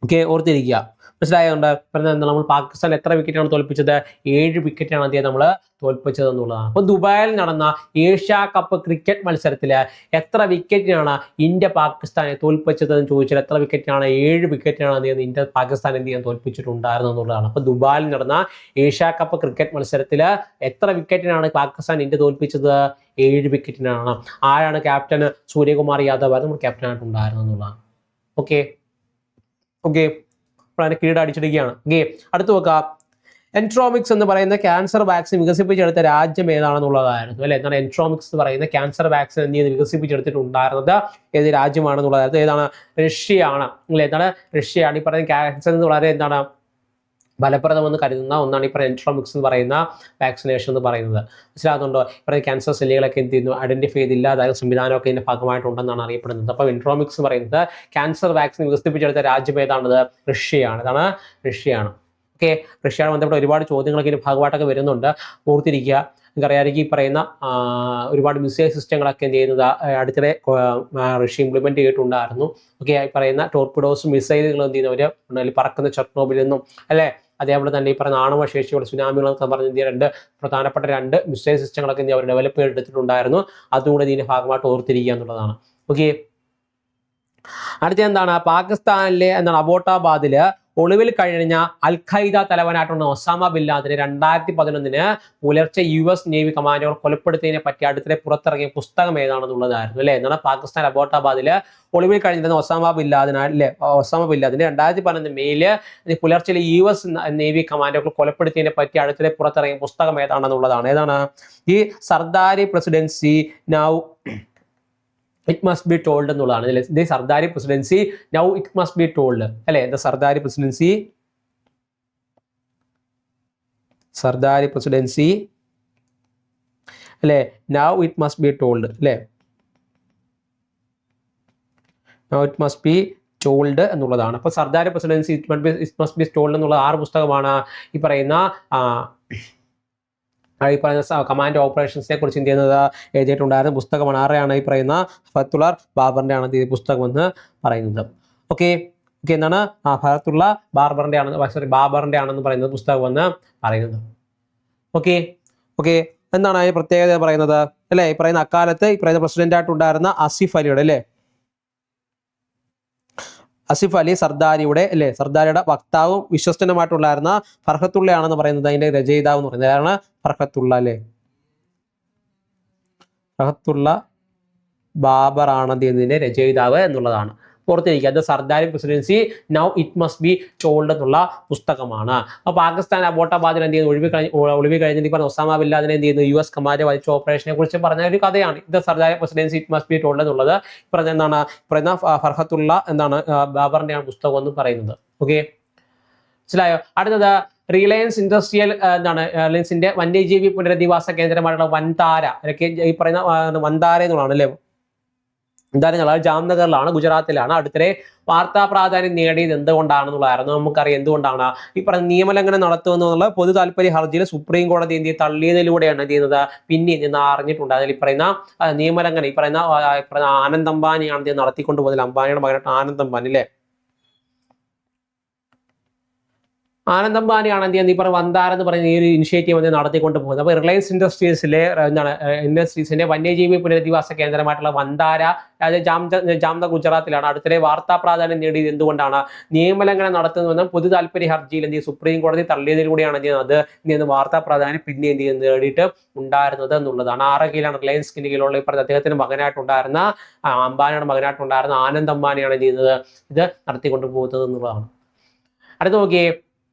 ഓക്കെ, ഓർത്തിരിക്കുക. മനസ്സിലായതുകൊണ്ട് പറഞ്ഞത് നമ്മൾ പാകിസ്ഥാൻ എത്ര വിക്കറ്റാണ് തോൽപ്പിച്ചത്? 7 വിക്കറ്റാണ് അദ്ദേഹം നമ്മൾ തോൽപ്പിച്ചത് എന്നുള്ളതാണ്. അപ്പോൾ ദുബായിൽ നടന്ന ഏഷ്യ കപ്പ് ക്രിക്കറ്റ് മത്സരത്തിൽ എത്ര വിക്കറ്റിനാണ് ഇന്ത്യ പാകിസ്ഥാനെ തോൽപ്പിച്ചത് എന്ന് ചോദിച്ചാൽ എത്ര വിക്കറ്റിനാണ്? 7 വിക്കറ്റിനാണ് അദ്ദേഹം ഇന്ത്യ പാകിസ്ഥാൻ എന്ത് ചെയ്യാൻ തോൽപ്പിച്ചിട്ടുണ്ടായിരുന്നു എന്നുള്ളതാണ്. അപ്പോൾ ദുബായിൽ നടന്ന ഏഷ്യ കപ്പ് ക്രിക്കറ്റ് മത്സരത്തിൽ എത്ര വിക്കറ്റിനാണ് പാകിസ്ഥാൻ ഇന്ത്യ തോൽപ്പിച്ചത്? 7 വിക്കറ്റിനാണ്. ആരാണ് ക്യാപ്റ്റൻ? സൂര്യകുമാർ യാദവ് ആയിരുന്നു ക്യാപ്റ്റനായിട്ടുണ്ടായിരുന്നു എന്നുള്ളതാണ്. ഓക്കെ, അതിന്റെ കീഴ് അടിച്ചിടുകയാണ്. ഓക്കെ, അടുത്ത് നോക്കാം. എൻട്രോമിക്സ് എന്ന് പറയുന്ന ക്യാൻസർ വാക്സിൻ വികസിപ്പിച്ചെടുത്ത രാജ്യം ഏതാണെന്നുള്ളതായിരുന്നു അല്ലെ. എന്താണ് എൻട്രോമിക്സ് എന്ന് പറയുന്ന ക്യാൻസർ വാക്സിൻ എന്ത് ചെയ്ത് വികസിപ്പിച്ചെടുത്തിട്ടുണ്ടായിരുന്നത് ഏത് രാജ്യമാണെന്നുള്ളതായിരുന്നു? ഏതാണ്? റഷ്യയാണ് അല്ലെ. എന്താണ്? റഷ്യയാണ്. ഈ പറയുന്ന ക്യാൻസർ എന്ന് വളരെ എന്താണ് ഫലപ്രദമെന്ന് കരുതുന്ന ഒന്നാണ് ഈ പറയുന്ന എൻട്രോമിക്സ് എന്ന് പറയുന്ന വാക്സിനേഷൻ എന്ന് പറയുന്നത്. മനസ്സിലാകുന്നുണ്ടോ? പറയുന്ന ക്യാൻസർ സെല്ലുകളൊക്കെ എന്ത് ചെയ്യുന്നു ഐഡന്റിഫൈ ചെയ്ത് ഇല്ലാതായ സംവിധാനമൊക്കെ ഇതിന്റെ ഭാഗമായിട്ടുണ്ടെന്നാണ് അറിയപ്പെടുന്നത്. അപ്പോൾ എൻട്രോമിക്സ് എന്ന് പറയുന്നത് ക്യാൻസർ വാക്സിൻ വികസിപ്പിച്ചെടുത്ത രാജ്യം ഏതാണത്? റഷ്യയാണ്. ഇതാണ് റഷ്യയാണ്. ഓക്കെ, റഷ്യയാണ് ബന്ധപ്പെട്ട ഒരുപാട് ചോദ്യങ്ങളൊക്കെ ഇതിന്റെ ഭാഗമായിട്ടൊക്കെ വരുന്നുണ്ട്. ഓർത്തിരിക്കുക. നിങ്ങൾക്കറിയാമായിരിക്കും ഈ പറയുന്ന ഒരുപാട് മിസൈൽ സിസ്റ്റങ്ങളൊക്കെ എന്ത് ചെയ്യുന്നത് അടുത്തിടെ റഷ്യ ഇംപ്ലിമെന്റ് ചെയ്തിട്ടുണ്ടായിരുന്നു. ഓക്കെ, ഈ പറയുന്ന ടോർപിഡോസും മിസൈലുകളും എന്ത് ചെയ്യുന്നവർ പറക്കുന്ന ചെർണോബിൽ നിന്നും അല്ലെ. അതേപോലെ തന്നെ ഈ പറയുന്ന ആണവശേഷിയുള്ള സുനാമികളൊക്കെ പറഞ്ഞ ഇന്ത്യ പ്രധാനപ്പെട്ട 2 മിസൈൽ സിസ്റ്റങ്ങളൊക്കെ ഇന്ത്യ അവർ ഡെവലപ്പ് ചെയ്തെടുത്തിട്ടുണ്ടായിരുന്നു. അതുകൂടെ ഇതിന്റെ ഭാഗമായിട്ട് ഓർത്തിരിക്കുക എന്നുള്ളതാണ്. ഓക്കെ, അടുത്ത എന്താണ്? പാകിസ്ഥാനിലെ എന്താണ് അബോട്ടാബാദില് ഒളിവിൽ കഴിഞ്ഞ അൽ ഖൈദ തലവനായിട്ടുള്ള ഒസാമ ബിൻ ലാദനെ 2011 പുലർച്ചെ US നേവി കമാൻഡോകൾ കൊലപ്പെടുത്തിയതിനെ പറ്റി അടുത്തിടെ പുറത്തിറങ്ങിയ പുസ്തകം ഏതാണെന്നുള്ളതായിരുന്നു അല്ലെ. എന്താണ്? പാകിസ്ഥാൻ അബോട്ടാബാദില് ഒളിവിൽ കഴിഞ്ഞിരുന്ന ഒസാമ ബിൻ ലാദനെ 2011 മെയില് പുലർച്ചെ US നേവി കമാൻഡോകൾ കൊലപ്പെടുത്തിയതിനെ പറ്റി അടുത്തിടെ പുറത്തിറങ്ങിയ പുസ്തകം ഏതാണെന്നുള്ളതാണ്. ഏതാണ്? ഈ Sardari presidency now it must be told എന്നുള്ളതാണ് അല്ലെ. The Sardari presidency now it must be told അല്ലെ. ദ സർദാരി പ്രസിഡൻസി അല്ലെ now it must be told അല്ലെ. ഇറ്റ് മസ്റ്റ് ബി ടോൾഡ് എന്നുള്ളതാണ്. അപ്പോൾ Sardari presidency it must be told എന്നുള്ള 6 പുസ്തകമാണ് ഈ പറയുന്ന കമാൻഡ് ഓപ്പറേഷൻസിനെ കുറിച്ച് എന്ത് ചെയ്യുന്നത് എഴുതിയിട്ടുണ്ടായിരുന്ന പുസ്തകമാണ്. ആരെയാണ് ഈ പറയുന്ന ഫത്തുള്ള ബാബറിന്റെ ആണ് ഈ പുസ്തകം എന്ന് പറയുന്നത്. ഓക്കെ എന്താണ് ഫത്തുള്ള ബാബറിന്റെ ആണെന്ന് പറയുന്നത് പുസ്തകം എന്ന് പറയുന്നത്. ഓക്കെ എന്താണ് അതിന് പ്രത്യേകത പറയുന്നത് അല്ലേ? ഈ പറയുന്ന അക്കാലത്ത് ഈ പറയുന്ന പ്രസിഡന്റ് ആയിട്ടുണ്ടായിരുന്ന ആസിഫ് അലിയുടെ അല്ലേ, ആസിഫ് അലി സർദാരിയുടെ വക്താവും വിശ്വസ്തനുമായിട്ടുണ്ടായിരുന്ന ഫർഹത്തുള്ളയാണെന്ന് പറയുന്നത് അതിന്റെ രചയിതാവ് എന്ന് പറയുന്നത്. ആരാണ്? ഫർഹത്തുള്ള അല്ലേ, ഫർഹത്തുള്ള ബാബർ ആണ് ഇതിന്റെ രചയിതാവ് എന്നുള്ളതാണ്. പുറത്തിരിക്കുക. അത് Sardari presidency now it must be told എന്നുള്ള പുസ്തകമാണ്. അപ്പോൾ പാകിസ്ഥാൻ അബോട്ടാബാദിൽ എന്ത് ചെയ്യുന്നു, ഒളിവി കഴിഞ്ഞിട്ട് പറഞ്ഞ ഒസാമ ബിൻ ലാദനെ എന്ത് ചെയ്യുന്നു, US കമാൻഡ് വഹിച്ച ഓപ്പറേഷനെ കുറിച്ച് പറഞ്ഞ ഒരു കഥയാണ് ഇത്. Sardari presidency it must be told എന്നുള്ളത് പറഞ്ഞ എന്താണ് പറയുന്ന ഫർഹത്തുള്ള എന്താണ് ബാബറിന്റെയാണ് പുസ്തകം എന്ന് പറയുന്നത്. ഓക്കെ മനസ്സിലായോ? അടുത്തത് റിലയൻസ് ഇൻഡസ്ട്രിയൽ റിലയൻസിന്റെ വന്യജീവി പുനരധിവാസ കേന്ദ്രമായിട്ടുള്ള വൻതാര, ഈ പറയുന്ന വൻതാര എന്നുള്ളതാണ് അല്ലേ. എന്തായാലും ജാംനഗറിലാണ്, ഗുജറാത്തിലാണ്. അടുത്തിടെ വാർത്താ പ്രാധാന്യം നേടിയത് എന്തുകൊണ്ടാണെന്നുള്ളതായിരുന്നു. നമുക്കറിയാം എന്തുകൊണ്ടാണ് ഈ പറഞ്ഞ നിയമലംഘനം നടത്തുമെന്നുള്ള പൊതു താല്പര്യ ഹർജിയിൽ സുപ്രീം കോടതി എന്ത് തള്ളിയതിലൂടെയാണ് എന്ത് ചെയ്യുന്നത് പിന്നെ നിന്ന് അറിഞ്ഞിട്ടുണ്ട്. അതിൽ ഈ പറയുന്ന നിയമലംഘനം ഈ പറയുന്ന ആനന്ദ് അംബാനിയാണ് ഇത് നടത്തിക്കൊണ്ട് പോകുന്നത്. അംബാനിയുടെ മകനായിട്ട് ആനന്ദ് അംബാനി അല്ലേ, ആനന്ദ് അംബാനിയാണ് എന്ത് ചെയ്യുന്നത് ഈ പറഞ്ഞ വൻതാര എന്ന് പറയുന്ന ഈ ഒരു ഇനിഷ്യേറ്റീവ് വന്ന് നടത്തിക്കൊണ്ട് പോകുന്നത്. അപ്പോൾ റിലയൻസ് ഇൻഡസ്ട്രീസിലെ ഇൻഡസ്ട്രീസിന്റെ വന്യജീവി പുനരധിവാസ കേന്ദ്രമായിട്ടുള്ള വൻതാര ജാംനഗർ ഗുജറാത്തിലാണ്. അടുത്തിടെ വാർത്താ പ്രാധാന്യം നേടിയത് എന്തുകൊണ്ടാണ് നിയമലംഘനം നടത്തുന്നുവെന്നും പൊതു താല്പര്യ ഹർജിയിൽ എന്ത് സുപ്രീം കോടതി തള്ളിയതിലൂടെയാണ് എന്ത് ചെയ്യുന്നത് അത് വാർത്താ പ്രാധാന്യം പിന്നെ എന്ത് ചെയ്യുന്നത് നേടിയിട്ട് ഉണ്ടായിരുന്നത് എന്നുള്ളതാണ്. ആറ് കീഴിലാണ് റിലയൻസിന് കീഴിലുള്ള ഈ പറഞ്ഞ അദ്ദേഹത്തിന്റെ മകനായിട്ടുണ്ടായിരുന്ന അംബാനിയുടെ മകനായിട്ടുണ്ടായിരുന്ന ആനന്ദ് അംബാനിയാണ് എന്ത് ചെയ്യുന്നത് ഇത് നടത്തിക്കൊണ്ട് പോകുന്നത് എന്നുള്ളതാണ്. അടുത്ത് നോക്കിയേ,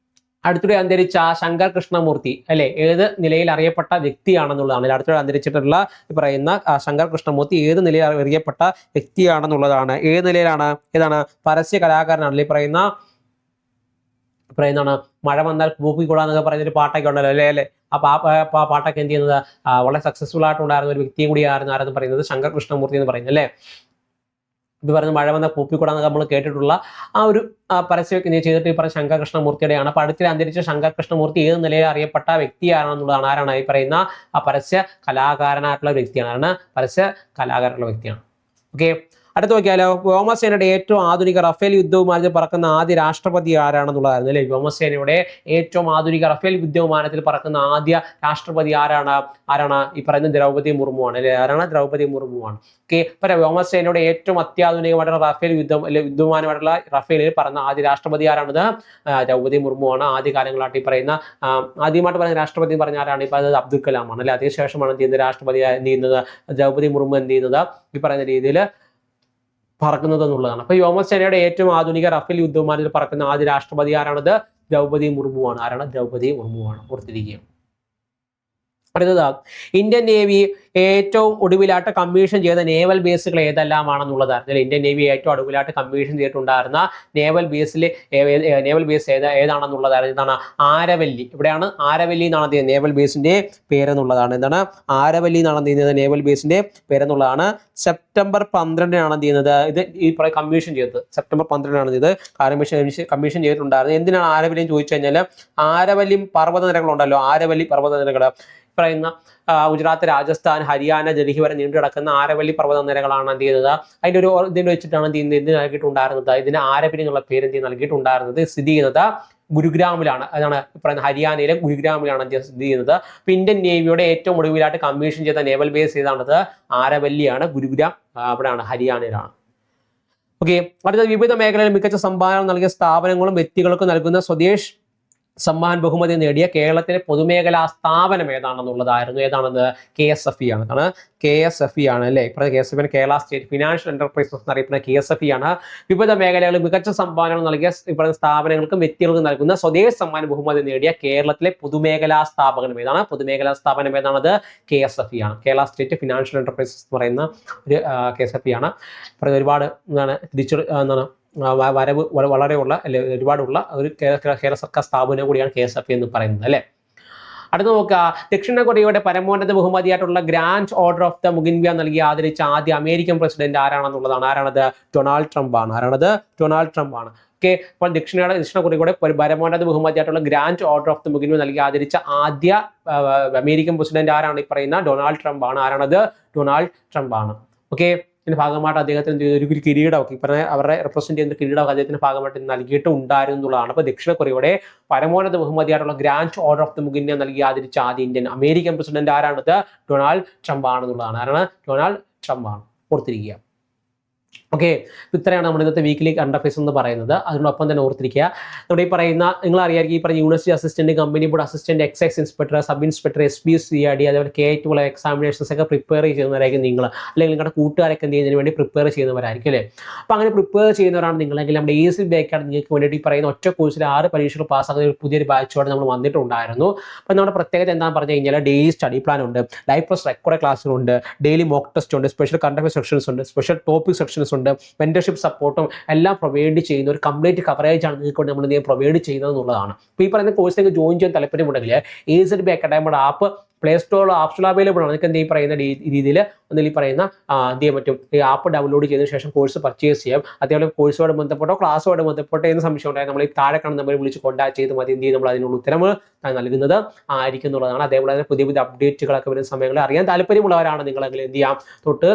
അടുത്തിടെ അന്തരിച്ച ശങ്കർ കൃഷ്ണമൂർത്തി അല്ലെ ഏത് നിലയിൽ അറിയപ്പെട്ട വ്യക്തിയാണെന്നുള്ളതാണ്. അടുത്തിടെ അന്തരിച്ചിട്ടുള്ള ഈ പറയുന്ന ശങ്കർ കൃഷ്ണമൂർത്തി ഏത് നിലയിൽ അറിയപ്പെട്ട വ്യക്തിയാണെന്നുള്ളതാണ്. ഏത് നിലയിലാണ്? ഏതാണ്? പരസ്യ കലാകാരനാണ്. ഈ പറയുന്നതാണ് മഴ വന്നാൽ പൂപ്പിക്കൂടാന്നൊക്കെ പറയുന്നൊരു പാട്ടൊക്കെ ഉണ്ടല്ലോ അല്ലേ. അപ്പൊ ആ പാട്ടൊക്കെ എന്ത് ചെയ്യുന്നത് വളരെ സക്സസ്ഫുൾ ആയിട്ടുണ്ടായിരുന്ന ഒരു വ്യക്തിയും കൂടിയായിരുന്നു ആരെന്ന് പറയുന്നത് ശങ്കർ കൃഷ്ണമൂർത്തി എന്ന് പറയുന്നത് അല്ലേ. ഇത് പറയുന്നത് മഴ വന്ന പൂപ്പിക്കൂടാന്നൊക്കെ നമ്മൾ കേട്ടിട്ടുള്ള ആ ഒരു പരസ്യമൊക്കെ ചെയ്തിട്ട് ഈ പറഞ്ഞ ശങ്കർ കൃഷ്ണമൂർത്തിയുടെയാണ്. അപ്പൊ അടുത്തിടെ അന്തരിച്ച ശങ്കർ കൃഷ്ണമൂർത്തി ഏത് നിലയിൽ അറിയപ്പെട്ട വ്യക്തിയാണെന്നുള്ളതാണ്. ആരാണ്? ഈ പറയുന്ന ആ പരസ്യ കലാകാരനായിട്ടുള്ള വ്യക്തിയാണ്. പരസ്യ കലാകാരനുള്ള വ്യക്തിയാണ്. ഓക്കെ അടുത്ത് നോക്കിയാലോ, വ്യോമസേനയുടെ ഏറ്റവും ആധുനിക റഫേൽ യുദ്ധവിമാനത്തിൽ പറക്കുന്ന ആദ്യ രാഷ്ട്രപതി ആരാണെന്നുള്ളതായിരുന്നു അല്ലെ. വ്യോമസേനയുടെ ഏറ്റവും ആധുനിക റഫേൽ യുദ്ധവിമാനത്തിൽ പറക്കുന്ന ആദ്യ രാഷ്ട്രപതി ആരാണ്? ഈ പറയുന്ന ദ്രൗപദി മുർമുവാണ് അല്ലെ. ആരാണ്? ദ്രൗപദി മുർമുവാണ്. ഓക്കെ ഇപ്പൊ വ്യോമസേനയുടെ ഏറ്റവും അത്യാധുനികമായിട്ടുള്ള റഫേൽ യുദ്ധവിമാനമായിട്ടുള്ള റഫേലിൽ പറഞ്ഞ ആദ്യ രാഷ്ട്രപതി ആരാണത്? ദ്രൗപദി മുർമുവാണ്. ആദ്യകാലങ്ങളായിട്ട് ഈ പറയുന്ന ആദ്യമായിട്ട് പറയുന്ന രാഷ്ട്രപതി പറഞ്ഞ ആരാണ്? ഇപ്പൊ അത് അബ്ദുൽ കലാം ആണ് അല്ലെ. അതിനുശേഷമാണ് എന്ത് ചെയ്യുന്നത് രാഷ്ട്രപതി എന്ത് ചെയ്യുന്നത് ദ്രൗപദി മുർമു എന്ത് ചെയ്യുന്നത് ഈ പറയുന്ന രീതിയിൽ പറക്കുന്നത് എന്നുള്ളതാണ്. അപ്പൊ വ്യോമസേനയുടെ ഏറ്റവും ആധുനിക റഫേൽ യുദ്ധവിമാനത്തിൽ പറക്കുന്ന ആദ്യ രാഷ്ട്രപതി ആരാണത്? ദ്രൗപദി മുർമുവാണ്. ആരാണ്? ദ്രൗപദി മുർമുവാണ്. ഓർത്തിരിക്കുക. അടുത്തത് ഇന്ത്യൻ നേവി ഏറ്റവും ഒടുവിലായിട്ട് കമ്മീഷൻ ചെയ്ത നേവൽ ബേസുകൾ ഏതെല്ലാമാണെന്നുള്ളതായിരുന്നു. ഇന്ത്യൻ നേവി ഏറ്റവും ഒടുവിലായിട്ട് കമ്മീഷൻ ചെയ്തിട്ടുണ്ടായിരുന്ന നേവൽ ബേസ് ഏതാണെന്നുള്ളതായിരുന്നു. എന്താണ്? ആരവല്ലി. ഇവിടെയാണ് ആരവല്ലി എന്നാണ് നേവൽ ബേസിന്റെ പേരെന്നുള്ളതാണ്. എന്താണ്? ആരവല്ലി എന്നാണ് എന്ത് ചെയ്യുന്നത് നേവൽ ബേസിന്റെ പേരെന്നുള്ളതാണ്. സെപ്റ്റംബർ 12-നാണ് എന്ത് ചെയ്യുന്നത് ഇത് ഈ കമ്മീഷൻ ചെയ്തത്. സെപ്റ്റംബർ 12-നാണ് ഇത് കമ്മീഷൻ ചെയ്തിട്ടുണ്ടായിരുന്നത്. എന്തിനാണ് ആരവല്ലി എന്ന് ചോദിച്ചു കഴിഞ്ഞാൽ ആരവല്ലി പർവ്വതനിരകളുണ്ടല്ലോ, ആരവല്ലി പർവ്വതനിരകൾ പറയുന്ന ഗുജറാത്ത്, രാജസ്ഥാൻ, ഹരിയാന, ഡൽഹി വരെ നീണ്ടു കിടക്കുന്ന ആരവല്ലി പർവ്വതനിരകളാണ് എന്ത് ചെയ്യുന്നത് അതിന്റെ ഒരു ഇതിൽ വെച്ചിട്ടാണ് എന്ത് നൽകിയിട്ടുണ്ടായിരുന്നത്. ഇതിന് ആരവല്ലി എന്നുള്ള പേര് എന്ത് നൽകിയിട്ടുണ്ടായിരുന്നത്. സ്ഥിതി ചെയ്യുന്നത് ഗുരുഗ്രാമിലാണ്. അതാണ് പറയുന്ന ഹരിയാനയിലെ ഗുരുഗ്രാമിലാണ് സ്ഥിതി ചെയ്യുന്നത്. അപ്പൊ ഇന്ത്യൻ നേവിയുടെ ഏറ്റവും ഒടുവിലായിട്ട് കമ്മീഷൻ ചെയ്ത നേവൽ ബേസ് ഏതാണത്? ആരവല്ലിയാണ്. ഗുരുഗ്രാം അവിടെയാണ്, ഹരിയാനയിലാണ്. ഓക്കെ അടുത്ത വിവിധ മേഖലകളിൽ മികച്ച സംഭാവന നൽകിയ സ്ഥാപനങ്ങളും വ്യക്തികൾക്കും നൽകുന്ന സ്വദേശ് സമ്മാൻ ബഹുമതി നേടിയ കേരളത്തിലെ പൊതുമേഖലാ സ്ഥാപനം ഏതാണെന്നുള്ളതായിരുന്നു. ഏതാണെന്ന്? KSFE ആണ്. KSFE ആണ് അല്ലേ. ഇപ്പോൾ KSFE Kerala state financial enterprises എന്നറിയപ്പെടുന്ന KSFE ആണ്. വിവിധ മേഖലകളിൽ മികച്ച സംഭാവനകൾ നൽകിയ ഇപ്പോഴും സ്ഥാപനങ്ങൾക്കും വ്യക്തികൾക്കും നൽകുന്ന സ്വദേശ് സമ്മാൻ ബഹുമതി നേടിയ കേരളത്തിലെ പൊതുമേഖലാ സ്ഥാപനം ഏതാണ്? പൊതുമേഖലാ സ്ഥാപനം ഏതാണത്? KSFE ആണ്. കേരള സ്റ്റേറ്റ് ഫിനാൻഷ്യൽ എന്റർപ്രൈസസ് എന്ന് പറയുന്ന ഒരു KSFE ആണ്. ഒരുപാട് വരവ് വളരെ ഉള്ള അല്ലെ ഒരുപാടുള്ള ഒരു കേരള സർക്കാർ സ്ഥാപനം കൂടിയാണ് KSFE എന്ന് പറയുന്നത് അല്ലെ. അടുത്ത നോക്കുക, ദക്ഷിണ കൊറിയയുടെ പരമോന്നത ബഹുമതിയായിട്ടുള്ള grand order of the Mugunghwa നൽകി ആദരിച്ച ആദ്യ അമേരിക്കൻ പ്രസിഡന്റ് ആരാണെന്നുള്ളതാണ്. ആരാണത്? ഡൊണാൾഡ് ട്രംപ് ആണ്. ആരാണത്? ഡൊണാൾഡ് ട്രംപ് ആണ്. ഓക്കെ, അപ്പോൾ ദക്ഷിണ കൊറിയയുടെ പരമോന്നത ബഹുമതിയായിട്ടുള്ള grand order of the Mugunghwa നൽകി ആദരിച്ച ആദ്യ അമേരിക്കൻ പ്രസിഡന്റ് ആരാണ്? ഈ പറയുന്ന ഡൊണാൾഡ് ട്രംപ് ആണ്. ആരാണത്? ഡൊണാൾഡ് ട്രംപ് ആണ്. ഓക്കെ, ഇതിന്റെ ഭാഗമായിട്ട് അദ്ദേഹത്തിന് ഒരു കിരീടമൊക്കെ പറഞ്ഞ അവരുടെ റെപ്രസെന്റ് ചെയ്യുന്ന കിരീടമൊക്കെ അദ്ദേഹത്തിന്റെ ഭാഗമായിട്ട് നൽകിയിട്ട് ഉണ്ടായിരുന്നു എന്നുള്ളതാണ്. അപ്പോൾ ദക്ഷിണ കൊറിയയുടെ പരമോന്നത ബഹുമതിയായിട്ടുള്ള grand order of the Mugunghwa നൽകി ആദരിച്ച ആദ്യ ഇന്ത്യൻ അമേരിക്കൻ പ്രസിഡന്റ് ആരാണത്? ഡൊണാൾഡ് ട്രംപ് ആണെന്നുള്ളതാണ്. ആരാണ്? ഡൊണാൾഡ് ട്രംപ് ആണ്. ഓർത്തിരിക്കുക. ഓക്കെ, ഇത്രയാണ് നമ്മൾ ഇന്നത്തെ വീക്കിലി കറണ്ട് അഫയേഴ്സ് എന്ന് പറയുന്നത്. അതിനോടൊപ്പം തന്നെ ഓർത്തിരിക്കുക, നമ്മുടെ ഈ പറയുന്ന നിങ്ങൾ അറിയാമെങ്കിൽ ഈ പറഞ്ഞ university assistant, company board assistant, excise inspector, sub inspector, SPCID, അതേപോലെ KT എക്സാമിനേഷൻസ് ഒക്കെ പ്രിപ്പയർ ചെയ്യുന്നവരായിരിക്കും നിങ്ങൾ, അല്ലെങ്കിൽ നിങ്ങളുടെ കൂട്ടുകാരൊക്കെ എന്ത് ചെയ്യുന്നതിന് വേണ്ടി പ്രിപ്പയർ ചെയ്യുന്നവരായിരിക്കും അല്ലേ. അപ്പോൾ അങ്ങനെ പ്രിപ്പയർ ചെയ്യുന്നവരാണ് നിങ്ങളെങ്കിൽ നമ്മുടെ ഈസി ബാക്കാണ് നിങ്ങൾക്ക് വേണ്ടിയിട്ട് ഈ പറയുന്ന ഒറ്റ കോഴ്സിൽ 6 പരീക്ഷകൾ പാസ്സാക്കുന്ന ഒരു പുതിയൊരു ബാച്ചോടെ നമ്മൾ വന്നിട്ടുണ്ടായിരുന്നു. അപ്പോൾ നമ്മുടെ പ്രത്യേകത എന്താണെന്ന് പറഞ്ഞു കഴിഞ്ഞാൽ ഡെയിലി സ്റ്റഡി പ്ലാൻ ഉണ്ട്, ലൈവ് പ്ലസ് റെക്കോർഡ് ക്ലാസ്സുകളുണ്ട്, ഡെയിലി മോക്ക് ടെസ്റ്റ് ഉണ്ട്, സ്പെഷ്യൽ കറണ്ട് അഫയർ സെക്ഷൻസ് ഉണ്ട്, സ്പെഷ്യൽ ടോപ്പിക് സെക്ഷൻസ് ഉണ്ട്, മെന്റർഷിപ്പ് സപ്പോർട്ടും എല്ലാം പ്രൊവൈഡ് ചെയ്യുന്ന ഒരു കംപ്ലീറ്റ് കവറേജ് ആണ് നിങ്ങൾക്ക് നമ്മൾ പ്രൊവൈഡ് ചെയ്യുന്നത് എന്നുള്ളതാണ്. ഇപ്പോൾ ഈ പറയുന്ന കോഴ്സിലേക്ക് ജോയിൻ ചെയ്യാൻ താല്പര്യമുണ്ടെങ്കിൽ EZB അക്കാഡമിയുടെ ആപ്പ് പ്ലേ സ്റ്റോറിൽ ആപ്ഷൻ അവൈലബിൾ ആണ്. നിങ്ങൾക്ക് എന്ത് ഈ പറയുന്ന രീതിയിൽ ഒന്നിൽ ഈ പറയുന്ന എന്ത് ചെയ്യാൻ പറ്റും, ഈ ആപ്പ് ഡൗൺലോഡ് ചെയ്തതിനു ശേഷം കോഴ്സ് പർച്ചേസ് ചെയ്യാം. അതേപോലെ കോഴ്സുമായിട്ട് ബന്ധപ്പെട്ടോ ക്ലാസ്സുമായിട്ട് ബന്ധപ്പെട്ടോ എന്ത് സംശയം ഉണ്ടായാൽ നമ്മൾ ഈ താഴെ കാണുന്ന നമ്പറിൽ വിളിച്ച് കോൺടാക്ട് ചെയ്ത് മതി എന്ത് ചെയ്യും നമ്മൾ അതിനുള്ള ഉത്തരം നൽകുന്നത് ആയിരിക്കും എന്നുള്ളതാണ്. അതേപോലെ തന്നെ പുതിയ അപ്ഡേറ്റുകളൊക്കെ വരുന്ന സമയങ്ങളിൽ അറിയാൻ താല്പര്യമുള്ളവരാണ് നിങ്ങളെങ്കിൽ എന്ത് ചെയ്യാം, തൊട്ട്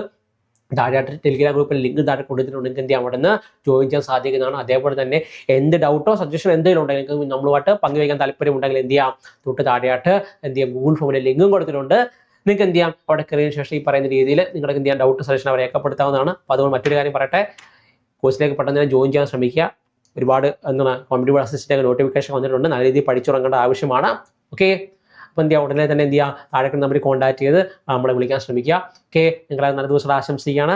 താഴെയായിട്ട് ടെലിഗ്രാം ഗ്രൂപ്പിൽ ലിങ്ക് താഴെ കൊടുത്തിട്ടുണ്ടെങ്കിൽ എന്ത് ചെയ്യാം, അവിടെ നിന്ന് ജോയിൻ ചെയ്യാൻ സാധിക്കുന്നതാണ്. അതേപോലെ തന്നെ എന്ത് ഡൗട്ടോ സജഷൻ എന്തെങ്കിലും ഉണ്ടെങ്കിൽ നമ്മളുമായിട്ട് പങ്കുവയ്ക്കാൻ താല്പര്യമുണ്ടെങ്കിൽ എന്ത് ചെയ്യാം, തൊട്ട് താഴെയായിട്ട് എന്ത് ചെയ്യാം ഗൂഗിൾ ഫോമിലെ ലിങ്കും കൊടുത്തിട്ടുണ്ട്. നിങ്ങൾക്ക് എന്ത് ചെയ്യാം, അവിടെ കയറിയതിനു ശേഷം ഈ പറയുന്ന രീതിയിൽ നിങ്ങൾക്ക് എന്ത് ചെയ്യാം ഡൗട്ട് സജഷൻ അവർ രേഖപ്പെടുത്താവുന്നതാണ്. അപ്പോൾ അതുകൊണ്ട് മറ്റൊരു കാര്യം പറയട്ടെ, കോഴ്സിലേക്ക് പെട്ടെന്ന് തന്നെ ജോയിൻ ചെയ്യാൻ ശ്രമിക്കുക. ഒരുപാട് എന്താണ് കോമ്പറ്റീവ് അസിസ്റ്റൻ്റ് നോട്ടിഫിക്കേഷൻ വന്നിട്ടുണ്ട്, നല്ല രീതിയിൽ പഠിച്ചുറങ്ങേണ്ട ആവശ്യമാണ്. ഓക്കെ, അപ്പോൾ എന്ത് ചെയ്യുക, ഉടനെ തന്നെ എന്ത് ചെയ്യുക, താഴെ നമ്പറിൽ കോൺടാക്ട് ചെയ്ത് നമ്മളെ വിളിക്കാൻ ശ്രമിക്കുക. ഓക്കെ, നിങ്ങളെ നല്ല ദിവസം ആശംസിക്കുകയാണ്.